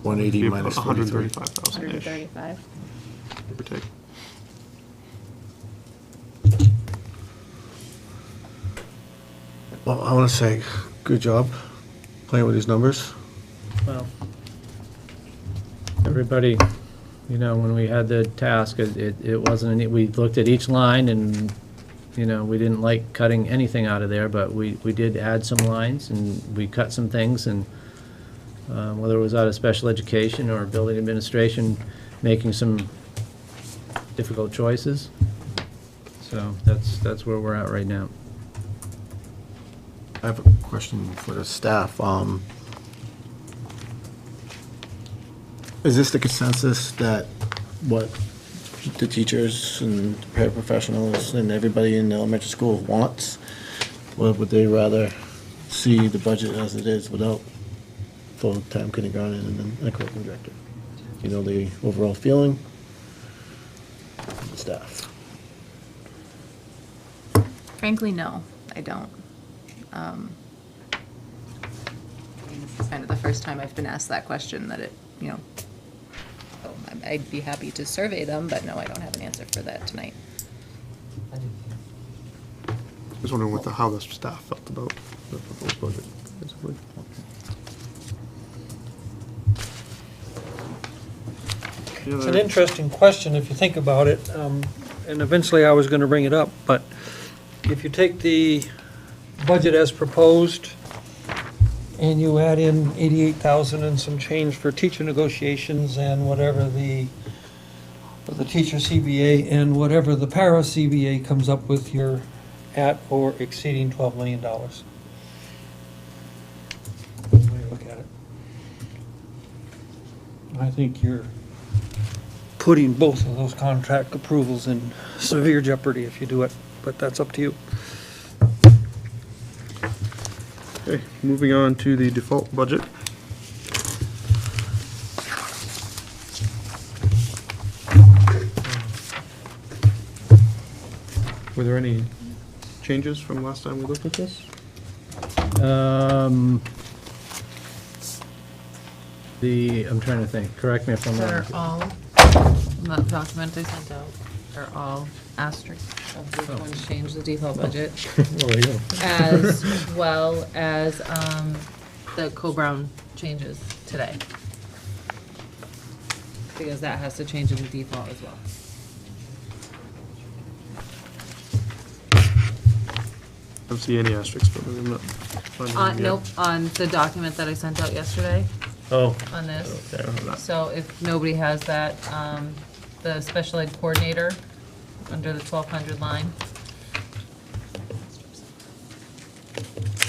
180 minus 43. 135,000-ish, 135? give or take. Well, I want to say, good job playing with these numbers. well, everybody, when we had the task, it wasn't, we looked at each line and, we didn't like cutting anything out of there, but we did add some lines and we cut some things, and whether it was out of special education or building administration, making some difficult choices. So that's where we're at right now. I have a question for the staff. Is this the consensus that what the teachers and paraprofessionals and everybody in the elementary school wants? Or would they rather see the budget as it is without full-time kindergarten and then a curriculum director? You know the overall feeling of the staff? Frankly, no, I don't. This is kind of the first time I've been asked that question, that it, so I'd be happy to survey them, but no, I don't have an answer for that tonight. I was wondering how the staff felt about the proposed budget, basically. It's an interesting question if you think about it, and eventually I was going to bring it up, but if you take the budget as proposed and you add in 88,000 and some change for teacher negotiations and whatever the teacher CBA and whatever the para CBA comes up with, you're at or exceeding $12 million. When you look at it, I think you're putting both of those contract approvals in severe jeopardy if you do it, but that's up to you. Okay, moving on to the default budget. Were there any changes from last time we looked at this? I'm trying to think, correct me if I'm They're wrong. all, in that document I sent out, they're all asterisks of which ones changed the default budget, Oh, there you go. as well as the Co-Brown changes today. Because that has to change in the default as well. I don't see any asterisks, but I'm not finding them yet. Nope, on the document that I sent out yesterday, Oh, on this. okay, I don't have that. So if nobody has that, the special ed coordinator, under the 1,200 line.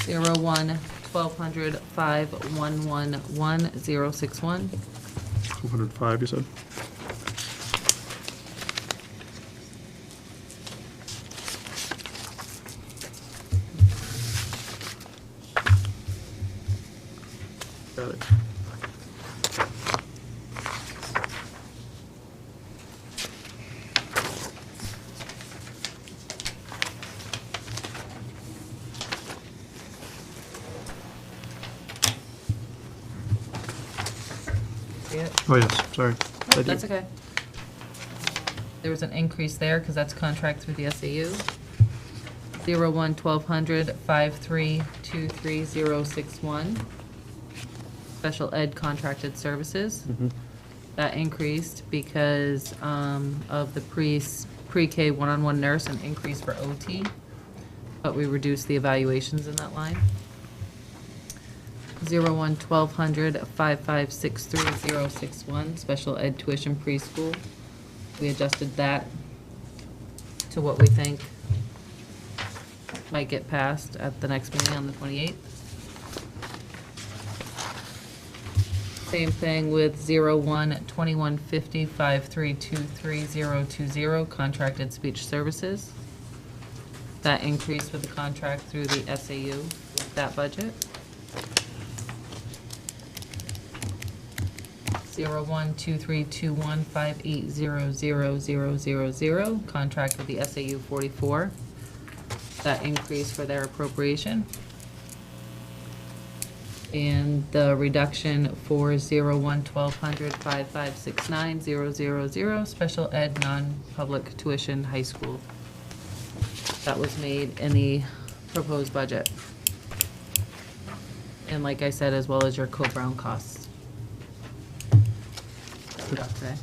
01-1200 5111061. 205, you said? Got it. See it? Oh, yes, sorry. I do. That's okay. There was an increase there, because that's contract through the SAU. 01-1200 5323061. Special ed contracted services. That increased because of the pre-K one-on-one nurse and increase for OT, but we reduced the evaluations in that line. 01-1200 5563061, special ed tuition preschool. We adjusted that to what we think might get passed at the next meeting on the 28th. Same thing with 01-2150 5323020, contracted speech services. That increased with the contract through the SAU, that budget. 01-2321 5800000, contract with the SAU 44. That increase for their appropriation. And the reduction for 01-1200 5569000, special ed non-public tuition high school. That was made in the proposed budget. And like I said, as well as your Co-Brown costs. That we got today.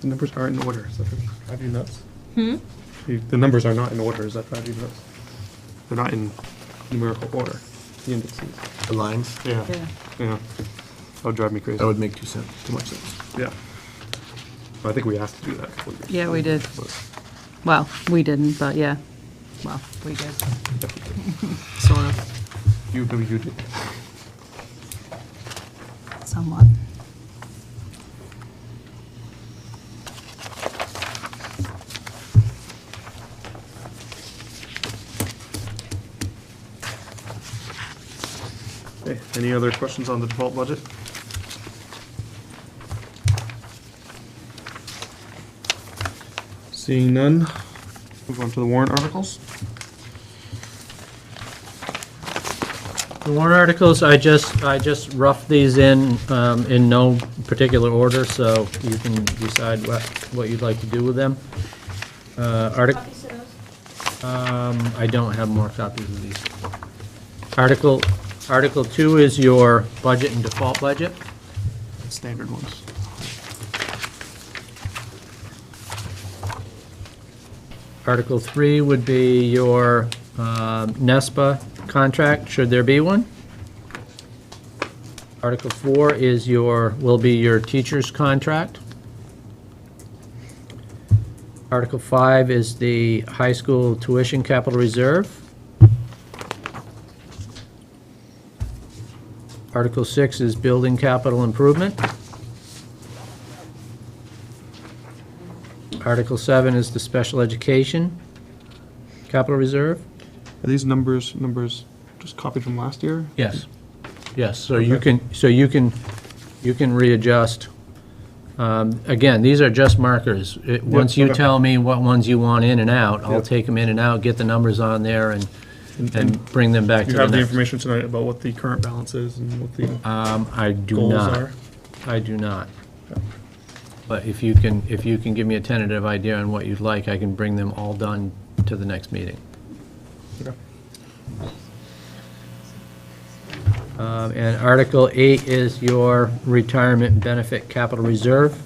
The numbers aren't in order, is that drive you nuts? The numbers are not in order, is that drive you nuts? They're not in numerical order, the indices. The lines, Yeah, yeah. That would drive me crazy. that would make too much sense. Yeah. I think we have to do that. a couple of years Yeah, we ago, did. but- Well, we didn't, but yeah. Well, we did. Sort of, Maybe you did. somewhat. Okay, any other questions on the default budget? Seeing none, move on to the warrant articles. The warrant articles, I just roughed these in no particular order, so you can decide what you'd like to do with them. I don't have more copies of these. Article 2 is your budget and default budget. Standard ones. Article 3 would be your NESPA contract, should there be one. Article 4 is will be your teacher's contract. Article 5 is the high school tuition capital reserve. Article 6 is building capital improvement. Article 7 is the special education capital reserve. Are these numbers just copied from last year? Yes. Yes, so you can readjust. Again, these are just markers. Once you okay. tell me what ones you want in and out, I'll Yep. take them in and out, get the numbers on there, and bring them back to You the have the next. information tonight about what the current balance is and what the I do goals not. are? I do not. But if you can give me a tentative idea on what you'd like, I can bring them all done to the next meeting. Okay. And Article 8 is your retirement benefit capital reserve.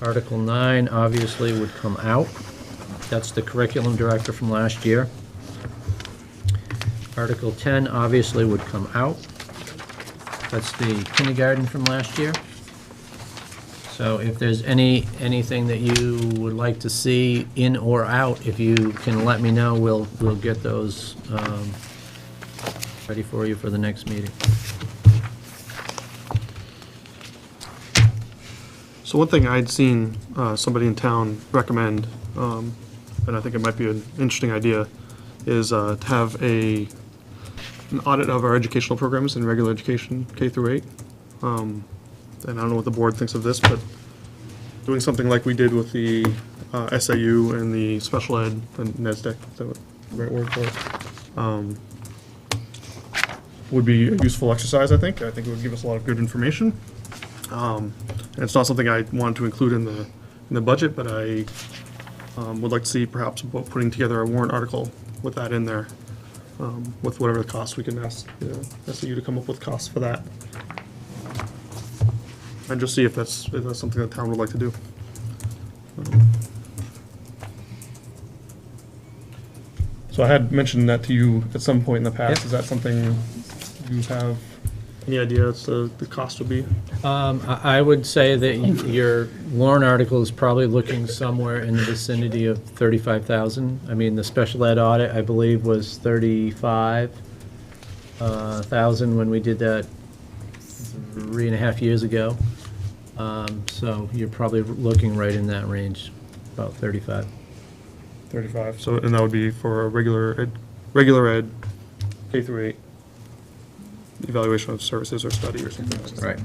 Article 9 obviously would come out. That's the curriculum director from last year. Article 10 obviously would come out. That's the kindergarten from last year. So if there's anything that you would like to see in or out, if you can let me know, we'll get those ready for you for the next meeting. So one thing I'd seen somebody in town recommend, and I think it might be an interesting idea, is to have an audit of our educational programs in regular education, K through 8. And I don't know what the board thinks of this, but doing something like we did with the SAU and the special ed, and NESDEC, is that the right word for it? Would be a useful exercise, I think. I think it would give us a lot of good information. And it's not something I wanted to include in the budget, but I would like to see perhaps about putting together a warrant article with that in there, with whatever the cost we can ask SAU to come up with costs for that. And just see if that's something the town would like to do. So I had mentioned that to you at some point in the past. Yep. Is that something you have any idea as to the cost would be? I would say that your warrant article is probably looking somewhere in the vicinity of 35,000. I mean, the special ed audit, I believe, was 35,000 when we did that 3.5 years ago. So you're probably looking right in that range, about 35. 35. So, and that would be for a regular ed, K through 8, evaluation of services or study or something like that. Right.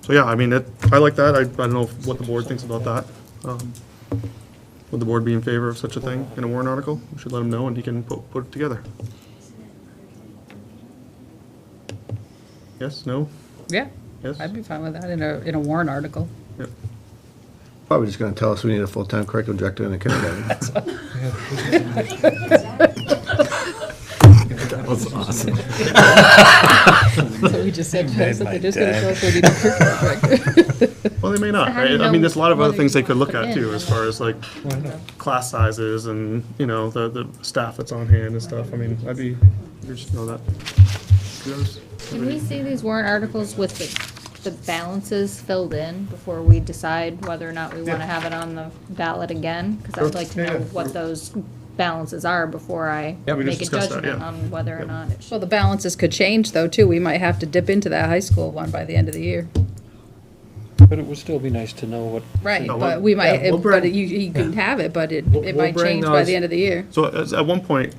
So yeah, I mean, I like that. I don't know what the board thinks about that. Would the board be in favor of such a thing in a warrant article? We should let him know and he can put it together. Yes, no? Yeah, Yes? I'd be fine with that in a warrant article. Yep. Probably just going to tell us we need a full-time curriculum director in the kindergarten. That was awesome. So we just said, they're just going to tell us we need a curriculum director. Well, they may not, So how do you right? I mean, know there's a lot of other whether things they you could look want to at put too, in? as far as like class sizes and, the staff that's on hand and stuff. I mean, I'd be curious to know that. Yours? Can we see these warrant articles with the balances filled in before we decide whether or not we want to have it on the ballot again? Because I'd like to Yeah, know yeah. what those balances are before I Yep, we just make a discussed that, judgment yeah. on whether or not it should. Well, the balances could change though, too. We might have to dip into that high school one by the end of the year. But it would still be nice to know what. Right, No, but we might, we'll bring- but you can have it, but it We'll might bring change by those- the end of the year. So at one point,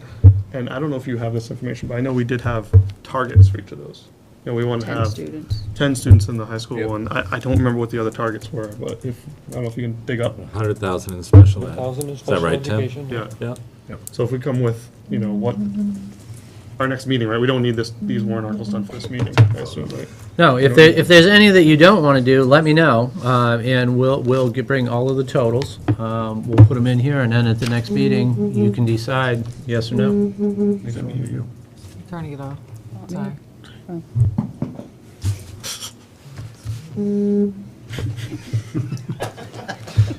and I don't know if you have this information, but I know we did have targets for each of those. You know, we want to 10 have students. 10 students in the high school Yep. one. I don't remember what the other targets were, but I don't know if you can dig up. 100,000 in special ed. 1,000 in Is that special right, Tim? education. Yeah. Yeah. So if we come with, you know, what, our next meeting, right, we don't need these warrant articles done for this meeting, I assume, right? No, if there's any that you don't want to do, let me know, and we'll bring all of the totals. We'll put them in here, and then at the next meeting, you can decide yes or no. Turning it off. Sorry.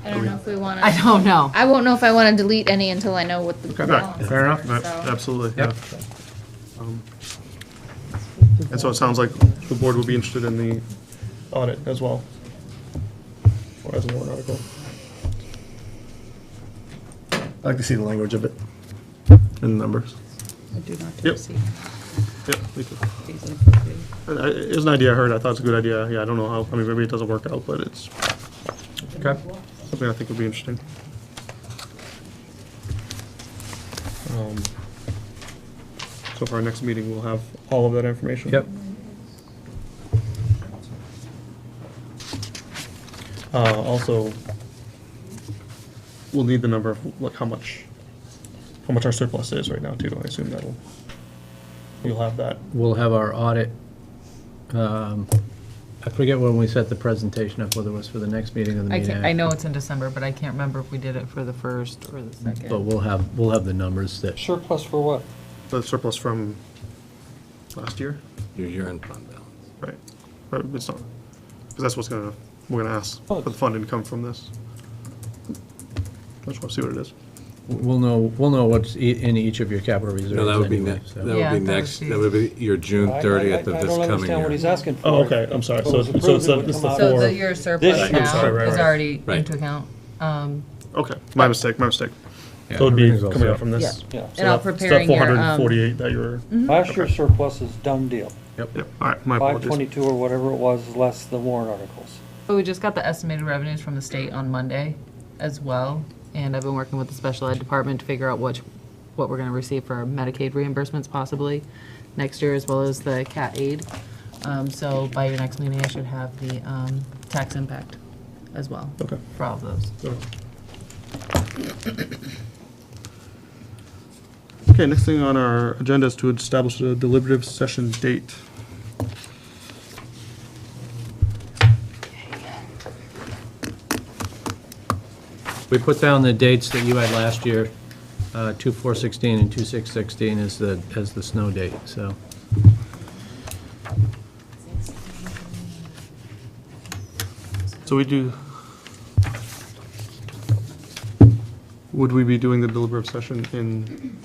I don't know if we wanna. I don't know. I won't know if I wanna delete any until I know what the Okay. balance Fair enough. is, Right, so. absolutely, yeah. Yep. And so it sounds like the board would be interested in the audit as well, or as a warrant article. I'd like to see the language of it and the numbers. I do not Yep. receive Yep, me too. these appropriate. It was an idea I heard, I thought it's a good idea, yeah, I don't know how, I mean, maybe it doesn't work out, but it's Okay. something I think would be interesting. So for our next meeting, we'll have all of that information. Yep. Also, we'll need the number of, like, how much our surplus is right now, too, I assume you'll have that. We'll have our audit. I forget when we set the presentation up, whether it was for the next meeting or the I meeting. can't, I know it's in December, but I can't remember if we did it for the first or the But second. we'll have the numbers that, Surplus for what? The surplus from last year, Your year-end fund balance. right? Right, it's not, because that's we're gonna ask for the fund income from this. I just want to see what it is. we'll know what's in each of your capital reserves No, that would be anyway, next, so. that Yeah, would be that would next, be- that would be your June 30th of I this don't coming understand what he's year. asking for. Oh, okay, I'm sorry, If it so was approved, it's it would the come out. So four. your surplus year. now Sorry, right, is right. already Right. into account. Okay, my mistake. Yeah, So it'd be everything's all coming out set. from this. Yeah. So And I'll that- preparing That your, 448 that you were, Last year's surplus is done deal. yep, all right, my apologies. 522 or whatever it was, less the warrant articles. But we just got the estimated revenues from the state on Monday as well. And I've been working with the special ed department to figure out what we're gonna receive for our Medicaid reimbursements possibly next year, as well as the CAT aid. So by your next meeting, I should have the tax impact as well. Okay. For all of those. Okay, next thing on our agenda is to establish a deliberative session date. We put down the dates that you had last year, 2/4/16 and 2/6/16 as the snow date, so. So would we be doing the deliberative session in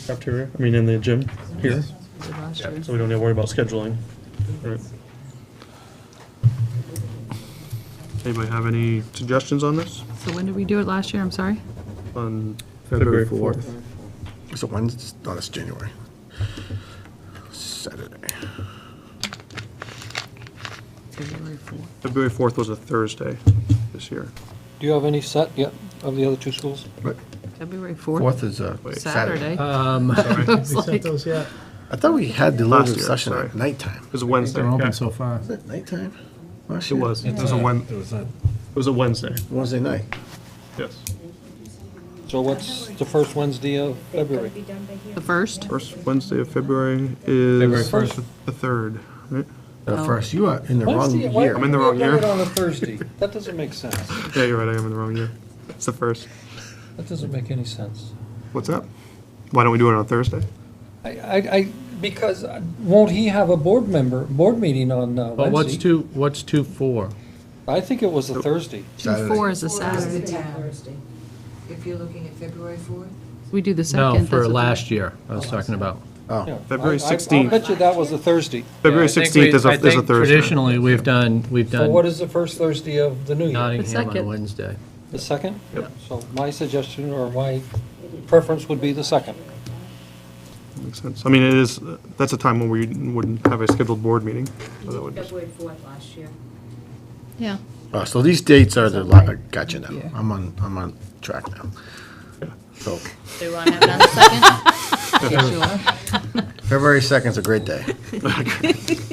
cafeteria? I mean, in the gym here? So we don't need to worry about scheduling. Right. Anybody have any suggestions on this? So when did we do it last year? I'm sorry? On February 4th. So when's, no, that's January. Saturday. February 4th. February 4th was a Thursday this year. Do you have any set yet of the other two schools? February 4th? Fourth is Saturday. We sent those yet? I thought we had Last deliberative year, session sorry. at nighttime. It was a Wednesday. They're yeah. open so far. Was it nighttime? Last It year? was. It was a Wednesday, Wednesday night. yes. So what's the first Wednesday of February? The 1st? First Wednesday of February February is 1st. the 3rd, right? First, you are in the wrong Wednesday? Why year. I'm in the would wrong we have year. done it on a Thursday? That doesn't make sense. Yeah, you're right, I am in the wrong year. It's the 1st. That doesn't make any sense. What's that? Why don't we do it on Thursday? Because won't he have a board meeting on But Wednesday? what's 2/4? I think it was a Thursday. 2/4 is a Saturday. If you're looking at February 4th? We do the 2nd. No, that's for a last year, I was talking about. Oh, Yeah. February I'll 16th. bet you that was a Thursday. February I think 16th is I a think Thursday. Traditionally, we've done So what is the first Thursday of the new year? Nottingham on a second. Wednesday. The second? Yep. So my suggestion or my preference would be the second. Makes sense. I mean, it is, that's a time when we wouldn't have a scheduled board meeting. So that would just, February 4th last year. Yeah. Oh, so these dates are the, gotcha now. I'm on track now. So, Do you want to have it on the 2nd? February 2nd is a great day.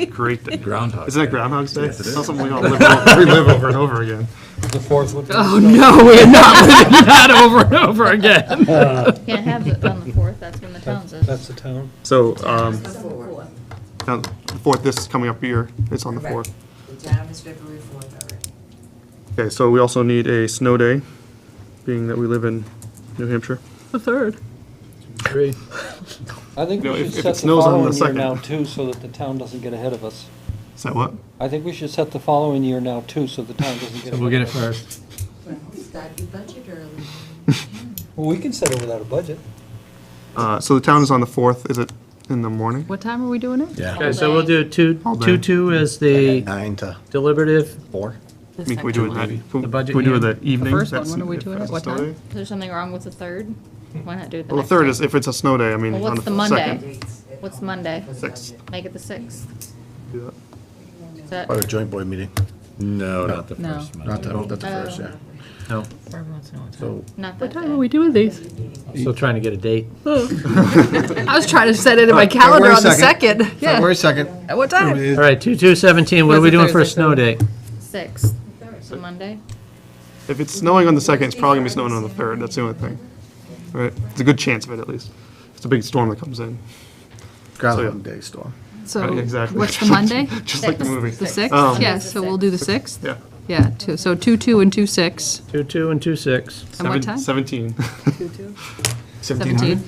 Great day. Groundhog Isn't that Day. Groundhog's Day? Yes, it is. That's something we all relive over and over again. The 4th would be. Oh, no, we're not living that over and over again. Can't have it on the 4th, that's when the town's is. That's the town. So, The 4th. the 4th, this coming up year, it's on the 4th. The town is February 4th already. Okay, so we also need a snow day, being that we live in New Hampshire. The 3rd. 3. I think No, we if should it set the snows on the following year 2nd. now too, so that the town doesn't get ahead of us. Is that what? I think we should set the following year now too, so the town doesn't get ahead of us. We'll get it first. Well, start your budget early. Well, we can set it without a budget. So the town is on the 4th, is it in the morning? What time are we doing it? Yeah. Okay, so we'll do All day. 2 as the 9 to deliberative. 4. I mean, can we do it that, The budget can we do it hearing. the evening? first one, That's- when are we if doing that's it? a What snow time? day? Is there something wrong with the 3rd? Why not do it the Well, next the 3rd day? is, if it's a snow day, I mean, Well, on what's the the Monday? 2nd. What's Monday? 6th. Make it the 6th. Do that. Is that- Or a joint board meeting. No, not the No. first Not Monday. the first, yeah. No, So, Not What that time day. are we doing these? still trying to get a date. I was trying to set it in my calendar on the 2nd. Yeah. February 2nd. At what time? All right, 2/2/17, what are That's we a doing for a Thursday, snow so- date? 6th. So Monday? If it's snowing on the 2nd, it's probably gonna be snowing on the 3rd, that's the only thing. Right? It's a good chance of it, at least. It's a big storm that comes in. Groundhog Day storm. So Right, exactly. what's the Monday? Just like the movie. The 6th? Um, Yeah, so we'll do the 6th? Yeah. Yeah, so 2/2 and 2/6. 2/2 and 2/6. And what time? 17. 17.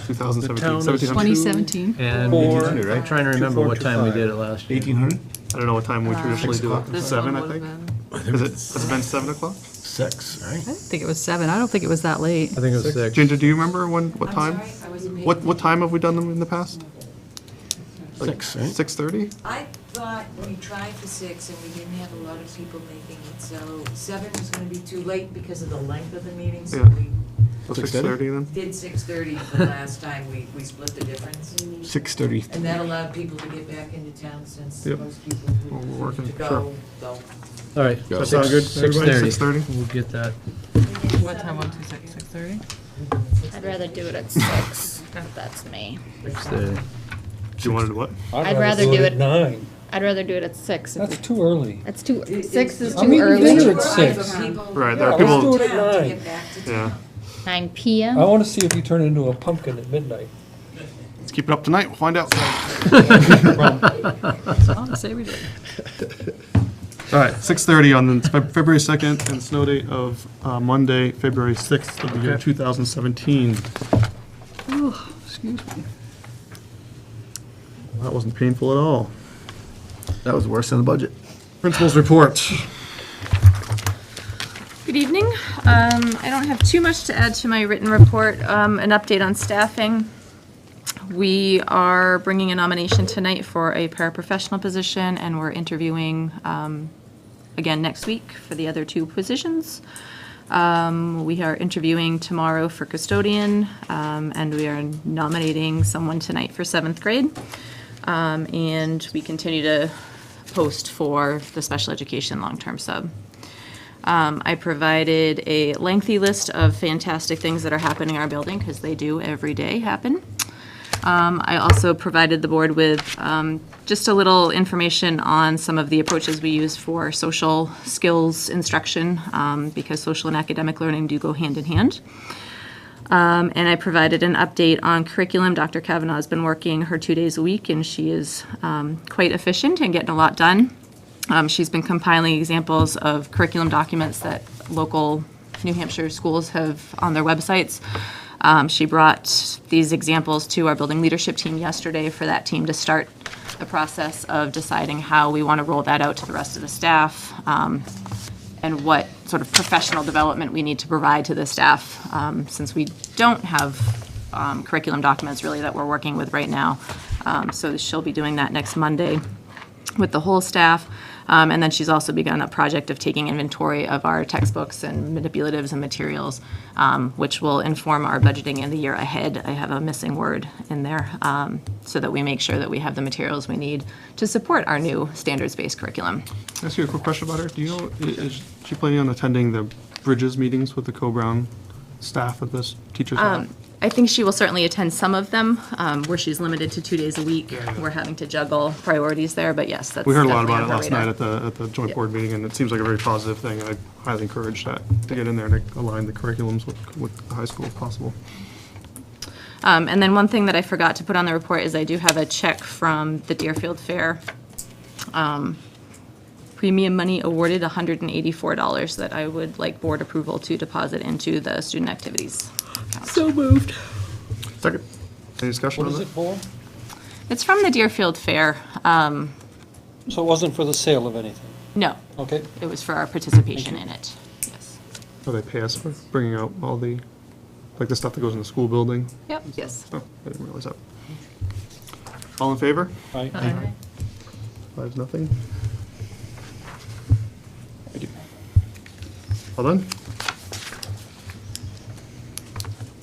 2017. town is 1700. 2017. And I'm trying to remember what time we did it last year. 1800? I don't know what time we traditionally do it. This 7, I one think. would've been- Is it, has it been 7 o'clock? 6, right? I didn't think it was 7. I don't think it was that late. I think it was 6. Ginger, do you remember what I'm time? sorry, I wasn't paying What time have we done them in the past? 6, right? 6:30? I thought we tried for 6 and we didn't have a lot of people making it, so 7 was gonna be too late because of the length of the meeting, so Yeah. we So 6:30? 6:30 then? did 6:30 the last time we split the difference. 6:30. And that allowed people to get back into town since Yep. most people Well, we're who working, to sure. go. All right. Does that sound good, everybody? 6:30. 6:30? We'll get that. What time on 6:30? I'd rather do it at 6. That's me. 6:30. Do you want to do what? I'd rather do it- at 9. I'd rather do it at 6. That's too early. That's too, 6 is I'm too eating early. dinner at 6. Right, there are Yeah, people, let's do it at Town to 9. get back to yeah. 9 PM? I want to see if you turn into a pumpkin at midnight. Let's keep it up tonight, we'll find out. I'll say we did. All right, 6:30 on the February 2nd and snow date of Monday, February 6th of the year Okay. 2017. Excuse me. That wasn't painful at all. That was worse than the budget. Principal's report. Good evening. I don't have too much to add to my written report. An update on staffing. We are bringing a nomination tonight for a paraprofessional position, and we're interviewing again next week for the other 2 positions. We are interviewing tomorrow for custodian, and we are nominating someone tonight for 7th grade. And we continue to post for the special education long-term sub. I provided a lengthy list of fantastic things that are happening in our building, because they do every day happen. I also provided the board with just a little information on some of the approaches we use for social skills instruction, because social and academic learning do go hand in hand. And I provided an update on curriculum. Dr. Kavanaugh has been working her 2 days a week, and she is quite efficient and getting a lot done. She's been compiling examples of curriculum documents that local New Hampshire schools have on their websites. She brought these examples to our building leadership team yesterday for that team to start the process of deciding how we want to roll that out to the rest of the staff, and what sort of professional development we need to provide to the staff, since we don't have curriculum documents really that we're working with right now. So she'll be doing that next Monday with the whole staff. And then she's also begun a project of taking inventory of our textbooks and manipulatives and materials, which will inform our budgeting in the year ahead. I have a missing word in there, so that we make sure that we have the materials we need to support our new standards-based curriculum. Can I ask you a quick question about her? Do you know, is she planning on attending the Bridges meetings with the Co-Brown staff at this teachers' lab? I think she will certainly attend some of them, where she's limited to 2 days a week. Yeah. We're having to juggle priorities there, but yes, that's We heard a lot definitely about on it her last radar. night at the joint Yep. board meeting, and it seems like a very positive thing. I highly encourage that, to get in there and align the curriculums with the high school if possible. And then one thing that I forgot to put on the report is I do have a check from the Deerfield Fair. Premium money awarded, $184, that I would like board approval to deposit into the student activities account. So moved. Second. Any discussion What on is that? it for? It's from the Deerfield Fair. So it wasn't for the sale of anything? No, Okay. it was for our participation in it. Yes. Oh, they pay us for bringing out all the, like the stuff that goes in the school building? Yep. Yes. Oh, I didn't realize that. All in favor? Right. 5-0. Thank you. All done?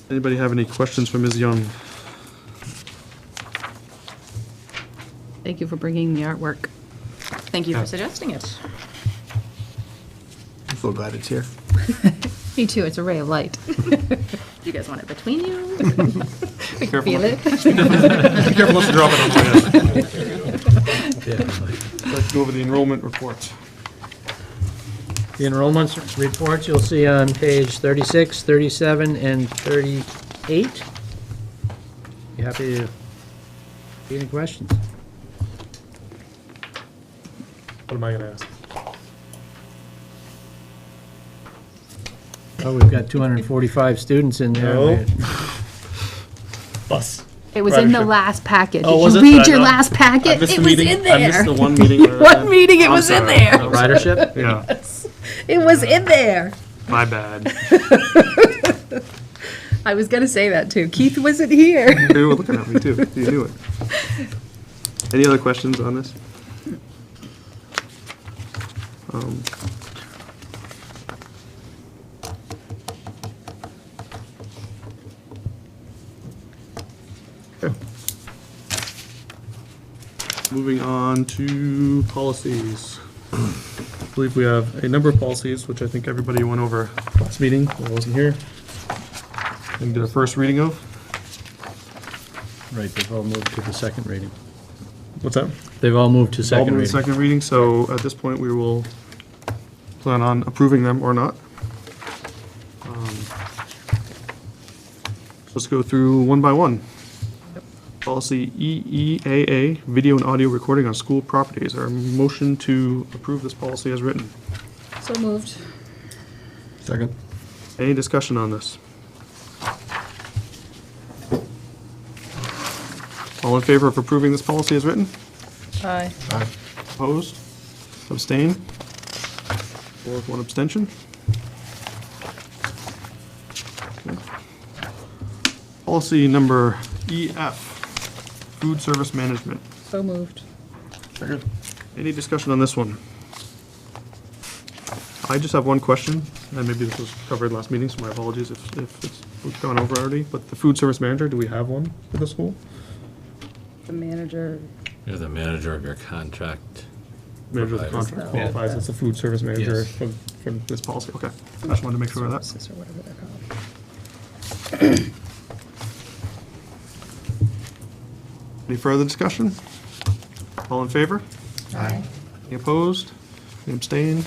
Anybody have any questions for Ms. Young? Thank you for bringing the artwork. Thank you Yeah. for suggesting it. I'm so glad it's here. Me too, it's a ray of light. You guys want it between you? Careful. Feel it? Be careful not to drop it on my head. Let's go over the enrollment report. The enrollments reports you'll see on page 36, 37, and 38. You happy to, any questions? What am I gonna ask? Oh, we've got 245 students in there. No. Bus. It was in the Ridership. last packet. Oh, Did was you it? read I your know. last I packet? missed It the was meeting. in there. I missed the one meeting. where- One meeting, it I'm was in sorry. there. That was- Ridership? Yeah, It was in there. my bad. I was gonna say that too. Keith wasn't here. They were looking at me too. You knew it. Any other questions on this? Okay. Moving on to policies. I believe we have a number of policies, which I think everybody went over last meeting. I wasn't here. And did a first reading of. Right, they've all moved to the second reading. What's that? They've all moved to All second moved to reading. second reading, so at this point, we will plan on approving them or not. Let's go through one by one. Policy EEAA, video and audio recording on school properties. Our motion to approve this policy as written. So moved. Second. Any discussion on this? All in favor of approving this policy as written? Aye. Opposed? Abstain? 4 with 1 abstention? Okay. Policy number EF, food service management. So moved. Any discussion on this one? I just have one question, and maybe this was covered last meeting, so my apologies if we've gone over already, but the food service manager, do we have one for the school? The manager. You're the manager of your contract. Manager of the provider. contract qualifies as the food service manager Yes. for this policy, okay. I just wanted to make sure of that. Services or whatever they're called. Any further discussion? All in favor? Aye. Any opposed? Any abstained?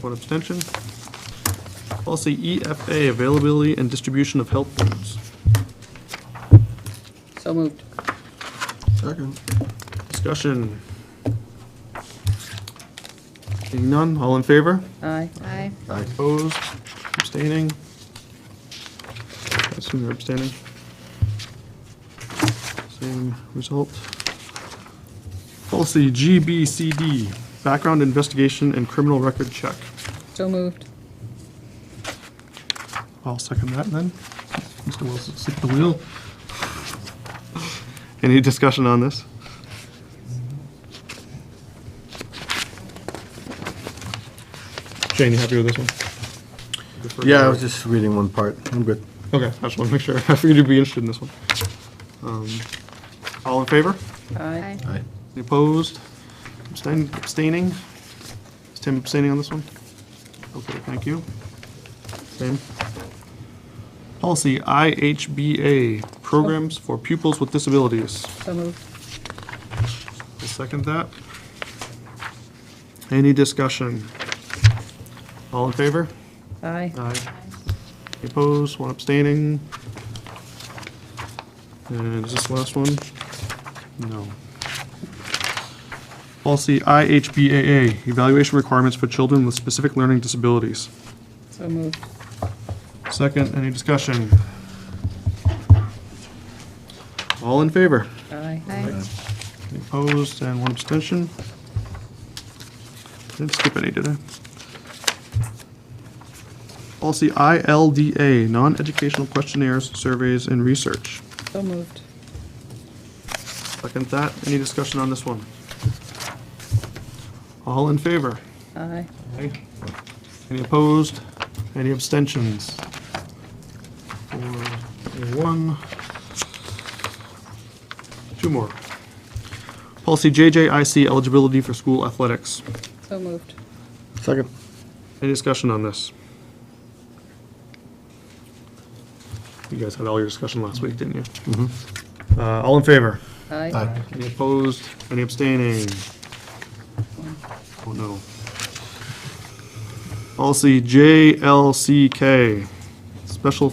1 abstention. Policy EFA, availability and distribution of health foods. So moved. Second. Discussion. Seeing none, all in favor? Aye. Aye. Opposed? Abstaining? I assume you're abstaining. Same result. Policy GBCD, background investigation and criminal record check. So moved. I'll second that then. Mr. Wilson, sit at the wheel. Any discussion on this? Jane, you happy with this one? Good for Yeah, I you. was just reading one part. I'm good. Okay, I just want to make sure. I figured you'd be interested in this one. All in favor? Aye. Aye. Any opposed? Abstaining? Is Tim abstaining on this one? Okay, thank you. Same. Policy IHBA, Programs for Pupils with Disabilities. So moved. I'll second that. Any discussion? All in favor? Aye. Aye. Any opposed? One abstaining? And is this the last one? No. Policy IHBAA, Evaluation Requirements for Children with Specific Learning Disabilities. So moved. Second, any discussion? All in favor? Aye. Any opposed and one abstention? Didn't skip any, did I? Policy ILDA, Non-Educational Questionnaires, Surveys, and Research. So moved. Second that. Any discussion on this one? All in favor? Aye. Any opposed? Any abstentions? 1. 2 more. Policy JJIC, Eligibility for School Athletics. So moved. Second. Any discussion on this? You guys had all your discussion last week, didn't you? Mm-hmm. All in favor? Aye. Aye. Any opposed? Any abstaining? Oh, no. Policy JLCK, Special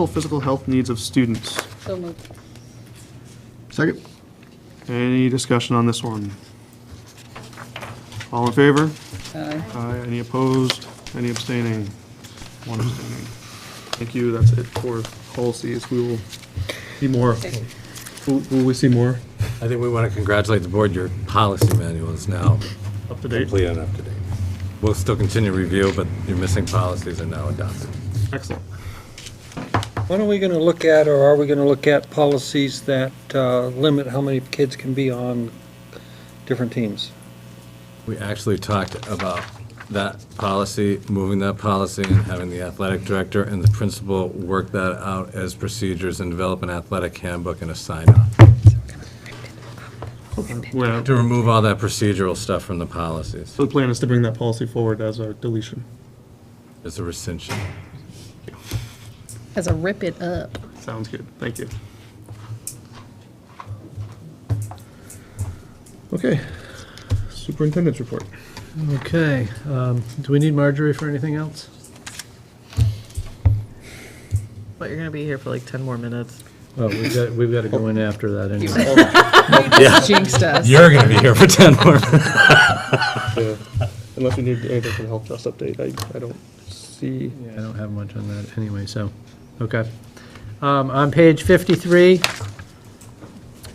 Physical Health Needs of Students. So moved. Second. Any discussion on this one? All in favor? Aye. Aye. Any opposed? Any abstaining? One abstaining. Thank you. That's it for policies. We will see more. Will we see more? I think we want to congratulate the board. Your policy manual is now Up to date? complete and up to date. We'll still continue review, but your missing policies are now adopted. Excellent. When are we going to look at, or are we going to look at policies that limit how many kids can be on different teams? We actually talked about that policy, moving that policy, and having the athletic director and the principal work that out as procedures and develop an athletic handbook and a sign-off. Well, To remove all that procedural stuff from the policies. so the plan is to bring that policy forward as a deletion. It's a rescission. As a rip it up. Sounds good. Thank you. Okay. Superintendent's report. Okay, do we need Marjorie for anything else? But you're gonna be here for like 10 more minutes. Oh, we've got to go in after that anyway. Yeah. Jinxed us. You're going to be here for 10 more minutes. Yeah. Unless we need anything for the health trust update, I don't see. Yeah, I don't have much on that anyway, so, okay. On page 53,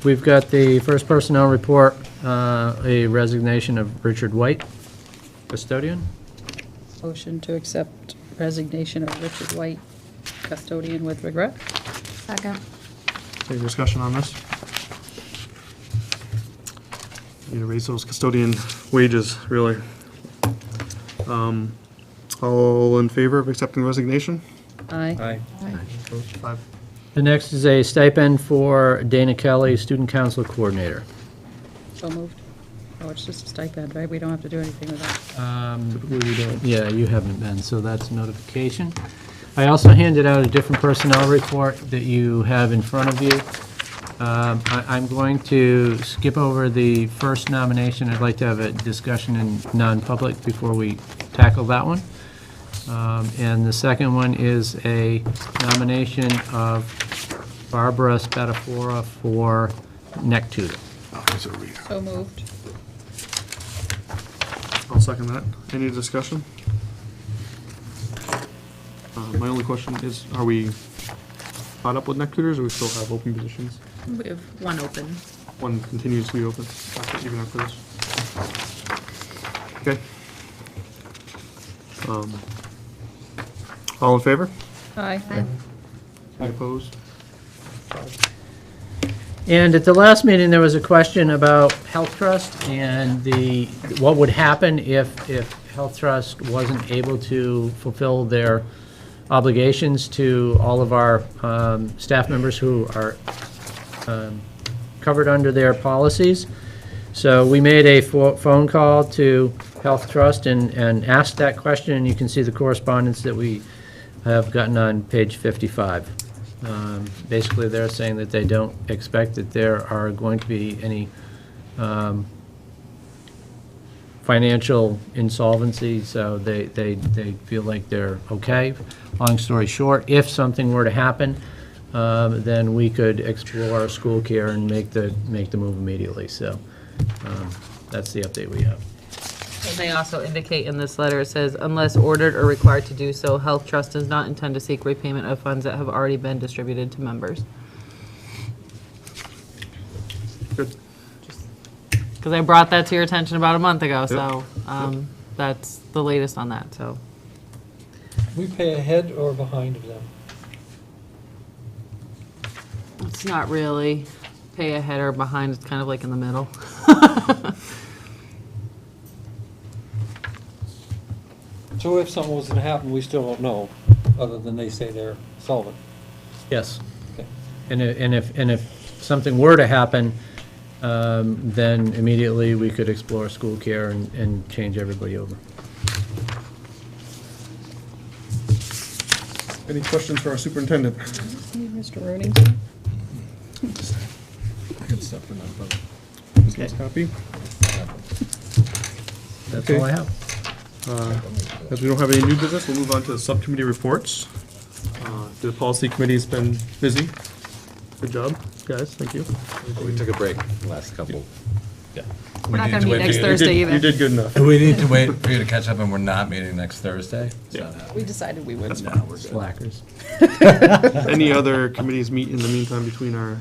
we've got the first personnel report, a resignation of Richard White, custodian. Motion to accept resignation of Richard White, custodian with regret. Second. Any discussion on this? Need to raise those custodian wages, really. All in favor of accepting the resignation? Aye. Opposed? 5. The next is a stipend for Dana Kelly, student council coordinator. So moved. Oh, it's just a stipend, right? We don't have to do anything with that. Typically, we don't. Yeah, you haven't been, so that's notification. I also handed out a different personnel report that you have in front of you. I'm going to skip over the first nomination. I'd like to have a discussion in non-public before we tackle that one. And the second one is a nomination of Barbara Spatafora for neck tutor. So moved. I'll second that. Any discussion? My only question is, are we caught up with neck tutors, or we still have open positions? We have one open. One continues to be open, even after this. Okay. All in favor? Aye. Any opposed? And at the last meeting, there was a question about health trust and what would happen if Health Trust wasn't able to fulfill their obligations to all of our staff members who are covered under their policies. So we made a phone call to Health Trust and asked that question, and you can see the correspondence that we have gotten on page 55. Basically, they're saying that they don't expect that there are going to be any financial insolvency, so they feel like they're okay. Long story short, if something were to happen, then we could explore school care and make the move immediately. So that's the update we have. And they also indicate in this letter, it says, unless ordered or required to do so, Health Trust does not intend to seek repayment of funds that have already been distributed to members. Good. Because I brought that to your attention about a month ago, so that's the latest on that, so. We pay ahead or behind of them? It's not really pay ahead or behind, it's kind of like in the middle. So if something was to happen, we still don't know, other than they say they're solvent. Yes. Okay. And if something were to happen, then immediately we could explore school care and change everybody over. Any questions for our superintendent? Mr. Rooney? Business copy? That's Okay. all I have. As we don't have any new business, we'll move on to the subcommittee reports. The policy committee's been busy. Good job, guys, thank you. We took a break the last couple. We're not gonna meet next Thursday You either. did good enough. Do we need to wait for you to catch up and we're not meeting next Thursday? Yeah. We decided we would. Slackers. Any other committees meet in the meantime between our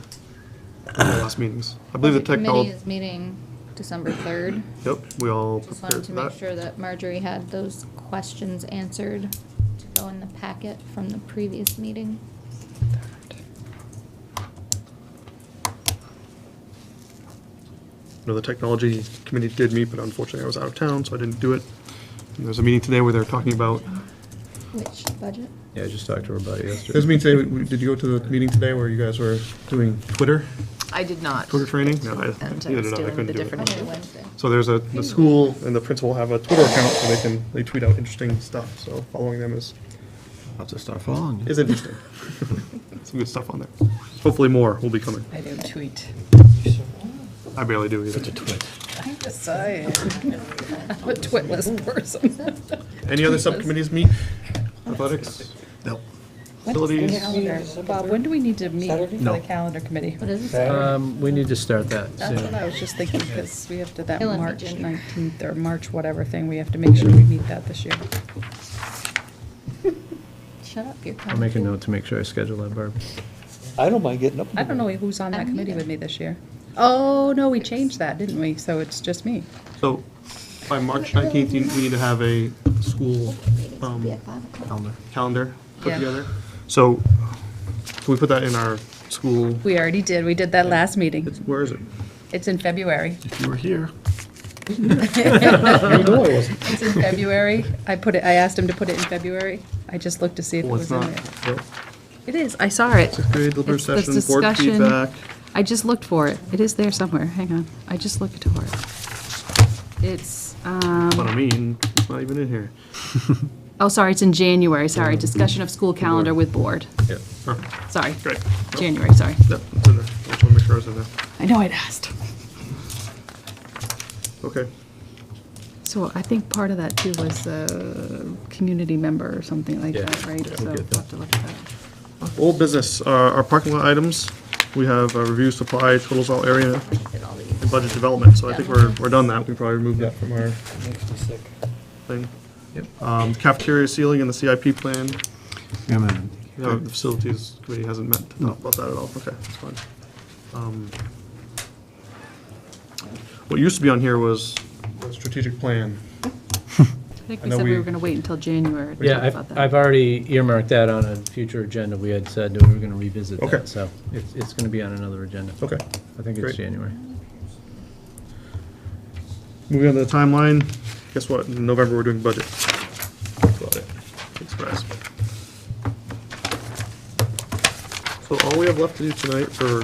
last meetings? I believe the Committee technology, is meeting December 3rd. yep, we all Just prepared wanted for to make that. sure that Marjorie had those questions answered to go in the packet from the previous meeting. No, the technology committee did meet, but unfortunately I was out of town, so I didn't do it. And there's a meeting today where they're talking about, Which budget? Yeah, I just talked to her about it yesterday. there's a meeting today, did you go to the meeting today where you guys were doing Twitter I did not. Twitter training? No, I And I neither was did I, I dealing couldn't with a do it. different issue. Wednesday. So there's the school and the principal have a Twitter account, so they tweet out interesting stuff, so following them is I'll have to start following you. interesting. Some good stuff on there. Hopefully more will be coming. I don't tweet. I barely do either. I'm just saying. I'm a twitless person. Any other subcommittees meet? Athletics? Nope. Facilities? Calendar. Bob, when do we need to meet for Saturday? the calendar committee? What is it? We need to start that That's what soon. I was just thinking, because we have to, that Killing me, March Ginger. 19th or March whatever thing, we have to make sure we meet that this year. Shut up, you're. I'll make a note to make sure I schedule that, Barb. I don't mind getting up. in the I don't know morning. who's on I that don't committee either. with me this year. Oh, no, we changed that, didn't we? So it's just me. So by March 19th, we need to have a school Be at 5 o'clock. calendar put Yeah. together. So can we put that in our school? We already did. We did that last meeting. Where is it? It's in February. If you were here. It's in February. I asked him to put it in February. I just looked to see if it Well, it's was in not. there. Yep. It is. I saw it. Grade deliberative It's the session, board discussion. feedback. I just looked for it. It is there somewhere. Hang on. I just looked for it. It's, What I mean, it's not even in here. oh, sorry, it's in January. Sorry. Discussion of school calendar with board. Yeah. Perfect. Sorry. Great. January, sorry. Yep, it's in there. I just want to make sure it's in there. I know I'd asked. Okay. So I think part of that too was a community member or something like Yeah, that, right? yeah, So we'll we'll get that. have to look at that. Old business, our parking lot items. We have review supply, totals all area, and budget development. So I think we're done that. We probably removed that from our Makes me sick. thing. Yep. Cafeteria ceiling and the CIP plan. Yeah, man. No, the facilities committee hasn't met to talk about that at all. Okay, that's fine. What used to be on here was the strategic plan. I think I we know said we we- were going to wait until January to Yeah, talk about that. I've already earmarked that on a future agenda. We had said that we were going to revisit Okay. that, so it's going to be on another agenda. Okay. I think it's Great. January. Moving on to the timeline, guess what? In November, we're doing budget. That's about it. Big surprise. So all we have left to do tonight for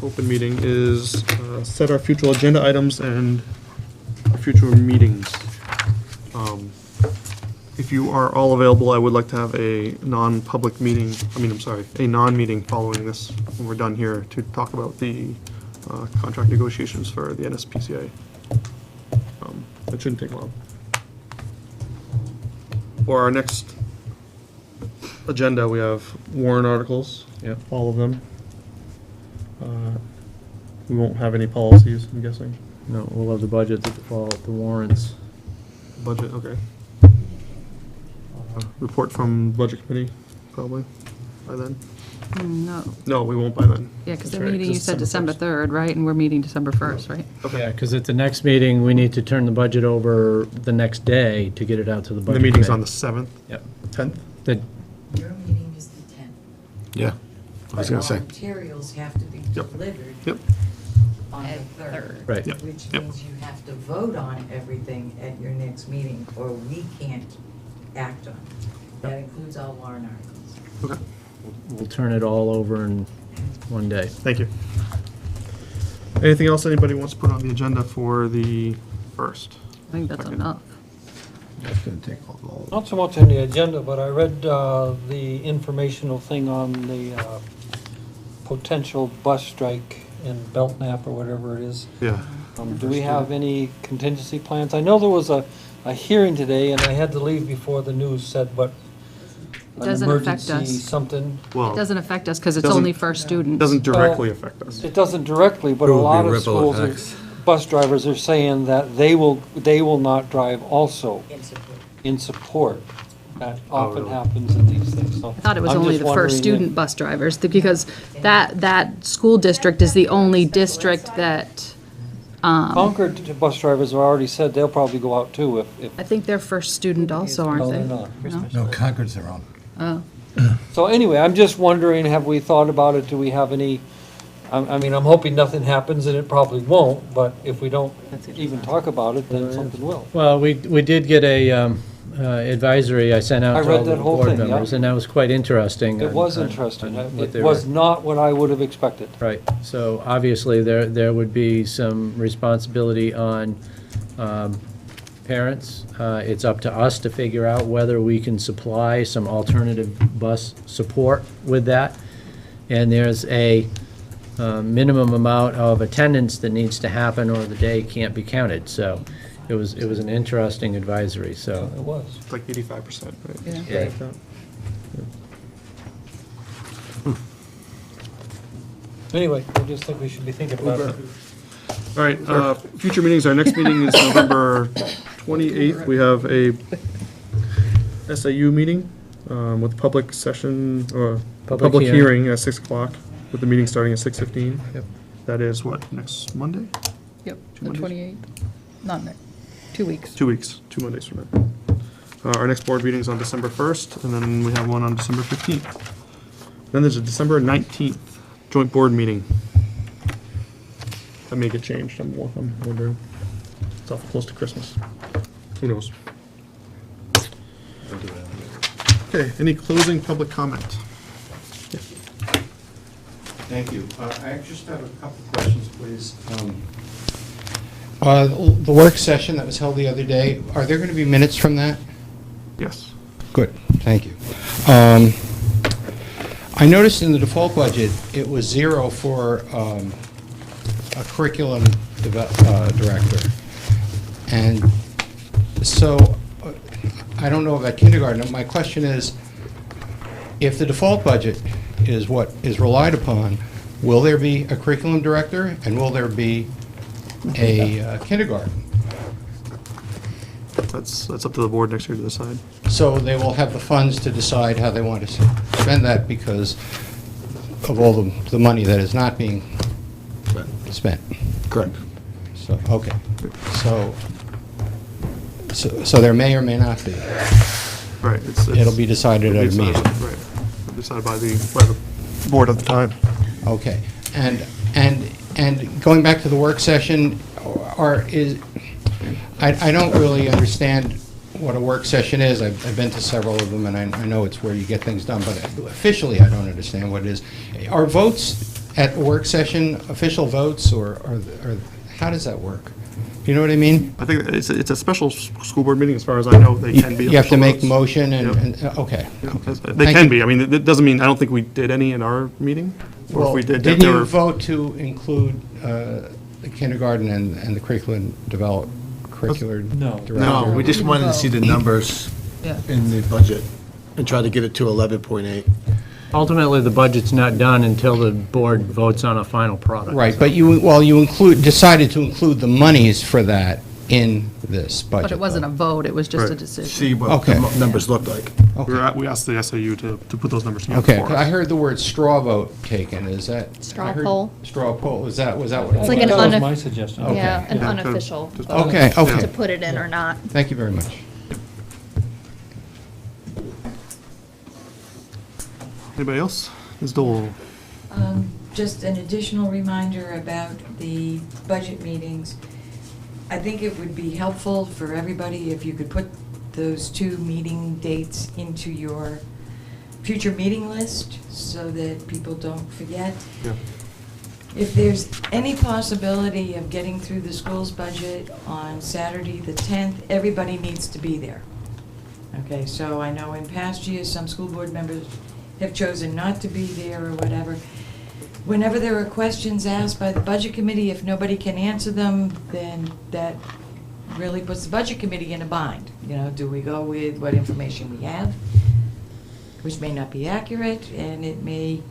open meeting is set our future agenda items and our future meetings. If you are all available, I would like to have a non-public meeting, a non-meeting following this when we're done here to talk about the contract negotiations for the NSPCA. It shouldn't take long. For our next agenda, we have warrant articles. Yep. All of them. We won't have any policies, I'm guessing. No, we'll have the budget, the warrants. Budget, okay. Report from Budget Committee, probably, by then. No, No, we won't by then. yeah, because they're That's right, meeting, you 'cause said it's December December 3rd, right? And we're meeting December 1st, right? Yeah, because at the next meeting, we need to turn the budget over the next day to get it out to the budget. The meeting's on committee. the 7th, Yep. 10th? Your meeting is the 10th. Yeah, I was gonna But say. all materials have to be Yep. delivered Yep. on the 3rd. Right. Yep. Which Yep. means you have to vote on everything at your next meeting, or we can't act on it. That includes all warrant articles. Okay, We'll turn it all over in one day. thank you. Anything else anybody wants to put on the agenda for the 1st? I think that's Second. enough. That's gonna take all. Not so much on the agenda, but I read the informational thing on the potential bus strike in Belknap or whatever it is. Yeah. Do we have any contingency plans? I know there was a hearing today, and I had to leave before the news said, but It an doesn't affect emergency us. something. Well, It doesn't affect us because it's Doesn't- only for students. doesn't directly affect us. It doesn't directly, but There a will be lot of ripple schools, effects. bus drivers are saying that they will not drive also In support. in support. That often really? happens in these things, so. I thought it was I'm only just the wondering first if- student bus drivers, because that school district is the only district that, Concord bus drivers have already said they'll probably go out too if, I think they're first student also, aren't no, they? they're not. No, Concord's their own. Oh, So anyway, I'm just wondering, have we thought about it? Do we have any, I mean, I'm hoping nothing happens, and it probably won't, but if we don't even talk about it, then something will. Well, we did get a advisory I sent I out to read all the that whole board thing, yeah. members, and that was quite interesting. It was on interesting. what It they was were- not what I would have expected. Right, so obviously, there would be some responsibility on parents. It's up to us to figure out whether we can supply some alternative bus support with that. And there's a minimum amount of attendance that needs to happen, or the day can't be counted. So it was an interesting advisory, so. It was. It's like 85%, right? Yeah. Something Yeah. like that. Anyway, I just think we should be thinking about it. All right, future meetings, our next meeting is November 28th. We have a SAU meeting with public session, or Public public hearing. hearing at 6 o'clock, with the meeting starting at 6:15. Yep. That is what, next Monday? yep, Two the Mondays? 28th, not next, 2 weeks. 2 weeks, 2 Mondays from now. Our next board meeting is on December 1st, and then we have one on December 15th. Then there's a December 19th joint board meeting. That may get changed, I'm wondering. It's awful close to Christmas. Who knows? Okay, any closing public comment? Thank you. I just have a couple of questions, please. The work session that was held the other day, are there going to be minutes from that? Yes. Good, thank you. I noticed in the default budget, it was 0 for a curriculum director. And so, I don't know about kindergarten. My question is, if the default budget is what is relied upon, will there be a curriculum director, and will there be a kindergarten? That's up to the board next year to decide. So they will have the funds to decide how they want to spend that because of all the money that is not being spent. Correct. So, okay. So there may or may not be. Right. It'll be decided at a meeting. Right. It'll be decided by the board at the time. Okay. And going back to the work session, I don't really understand what a work session is. I've been to several of them, and I know it's where you get things done, but officially, I don't understand what it is. Are votes at a work session official votes, or how does that work? Do you know what I mean? I think it's a special school board meeting, as far as I know, they can be. You have to official make votes. motion Yep. okay. They Thank can you. be, I mean, it doesn't mean, I don't think we did any in our meeting, or if Well, we did. didn't there you were- vote to include the kindergarten and the curriculum curricular No. director? No, we just wanted to see the numbers in the budget and try to get it to 11.8. Ultimately, the budget's not done until the board votes on a final product. Right, but you decided to include the monies for that in this budget. But it wasn't a vote, it was just a Right. decision. See what Okay. the numbers look like. We asked the SAU to put those numbers together Okay, for 'cause I us. heard the word straw vote taken, is that? Straw I heard poll. Straw poll, was that what it was? like an That was unof- my suggestion. Okay. Yeah, an Yeah, unofficial just- vote Okay, okay. to put it in or not. Thank you very much. Anybody else? Ms. Dole? Just an additional reminder about the budget meetings. I think it would be helpful for everybody if you could put those 2 meeting dates into your future meeting list so that people don't forget. Yeah. If there's any possibility of getting through the school's budget on Saturday, the 10th, everybody needs to be there. Okay, so I know in past years, some school board members have chosen not to be there or whatever. Whenever there are questions asked by the budget committee, if nobody can answer them, then that really puts the budget committee in a bind. You know, do we go with what information we have, which may not be accurate, and it may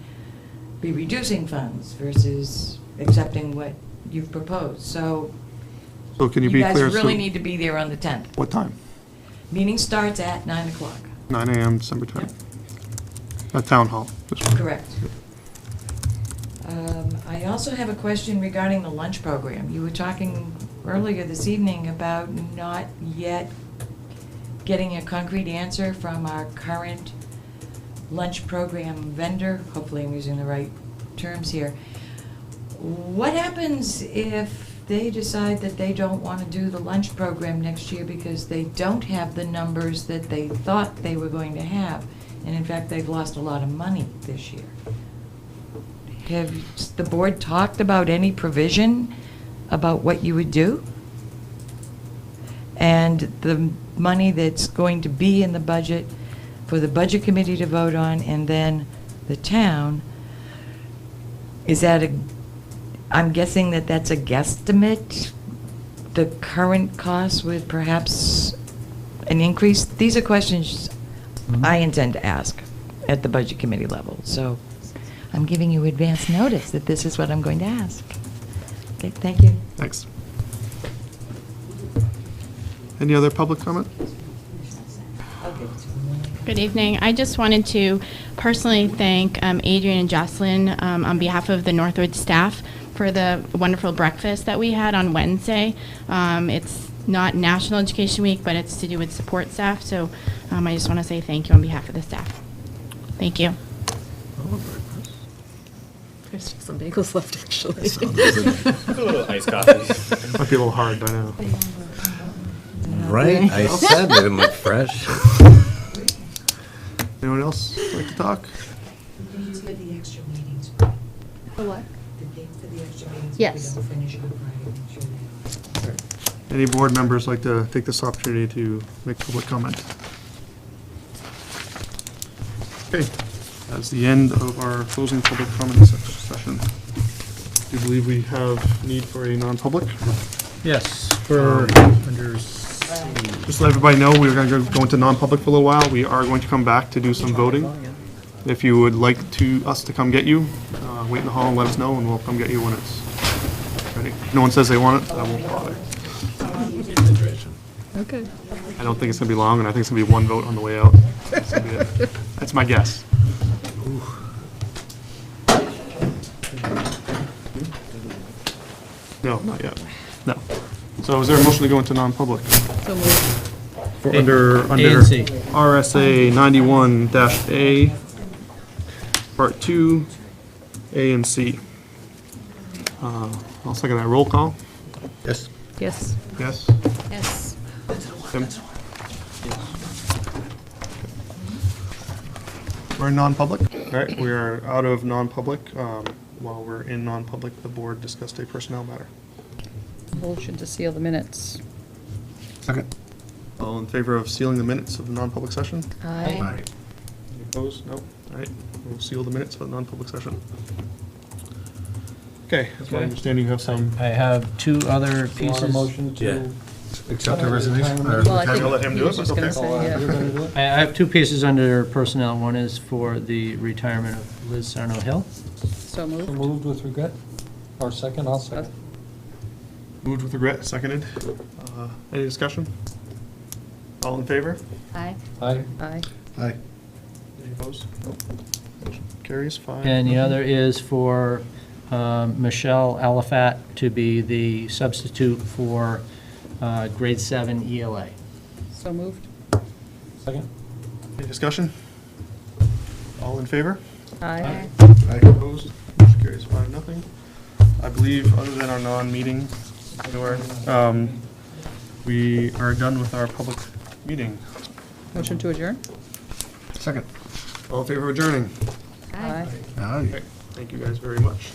be reducing funds versus accepting what you've proposed. So So can you be you guys clear? really so- need to be there on the 10th. What time? Meeting starts at 9 o'clock. 9 a.m. December 10th. At Town Hall. this one. Correct. I also have a question regarding the lunch program. You were talking earlier this evening about not yet getting a concrete answer from our current lunch program vendor. Hopefully I'm using the right terms here. What happens if they decide that they don't want to do the lunch program next year because they don't have the numbers that they thought they were going to have? And in fact, they've lost a lot of money this year. Have the board talked about any provision about what you would do? And the money that's going to be in the budget for the budget committee to vote on and then the town, is that I'm guessing that that's a guesstimate, the current cost with perhaps an increase? These are questions I intend to ask at the budget committee level, so I'm giving you advance notice that this is what I'm going to ask. Okay, thank you. Thanks. Any other public comment? Good evening. I just wanted to personally thank Adrian and Jocelyn on behalf of the Northwood staff for the wonderful breakfast that we had on Wednesday. It's not National Education Week, but it's to do with support staff, so I just want to say thank you on behalf of the staff. Thank you. There's still some bagels left, actually. A little iced coffee. Might be a little hard, I know. Right? I said they didn't look fresh. Anyone else like to talk? Did you get the extra meetings? For what? The date for the extra meetings? Yes. We don't finish Good Friday, make sure they Any board members like to take this opportunity to make public comment? Okay, that's the end of our closing public comment session. Do you believe we have need for a non-public? Yes, for, under Just to let everybody know, we're going to go into non-public for a little while. We are going to come back to do some voting. If you would like us to come get you, wait in the hall and let us know, and we'll come get you when it's ready. If no one says they want it, I won't bother. Okay. I don't think it's going to be long, and I think it's going to be one vote on the way out. That's gonna be it. That's my guess. No, not yet. No. So is there a motion to go into non-public? So moved. For A- under A and C. RSA 91-A, Part 2, A and C. I'll second that. Roll call? Yes. Yes. Yes? Yes. Tim? We're in non-public. All right, we are out of non-public. While we're in non-public, the board discussed a personnel matter. Motion to seal the minutes. Second. All in favor of sealing the minutes of the non-public session? Aye. Any opposed? No? All right, we'll seal the minutes for the non-public session. Okay, as my Okay. understanding, you have some. I have two other You want a pieces. motion Yeah. to? Accept the resignation? Well, Well, I think I'll let him he do was it, just but gonna okay. say, yeah. You're gonna do it? I have two pieces under personnel. One is for the retirement of Liz Sarno Hill. So So moved. moved with regret? Or second, I'll second. Moved with regret, seconded. Any discussion? All in favor? Aye. Aye. Aye. Aye. Any opposed? Nope. Motion carries, 5. And the other is for Michelle Alafat to be the substitute for grade 7 ELA. So moved. Second? Any discussion? All in favor? Aye. Aye. Opposed? Motion carries 5-0. I believe, other than our non-meeting, we are done with our public meeting. Motion to adjourn? Second. All in favor of adjourning? Aye. Aye. Okay, thank you guys very much.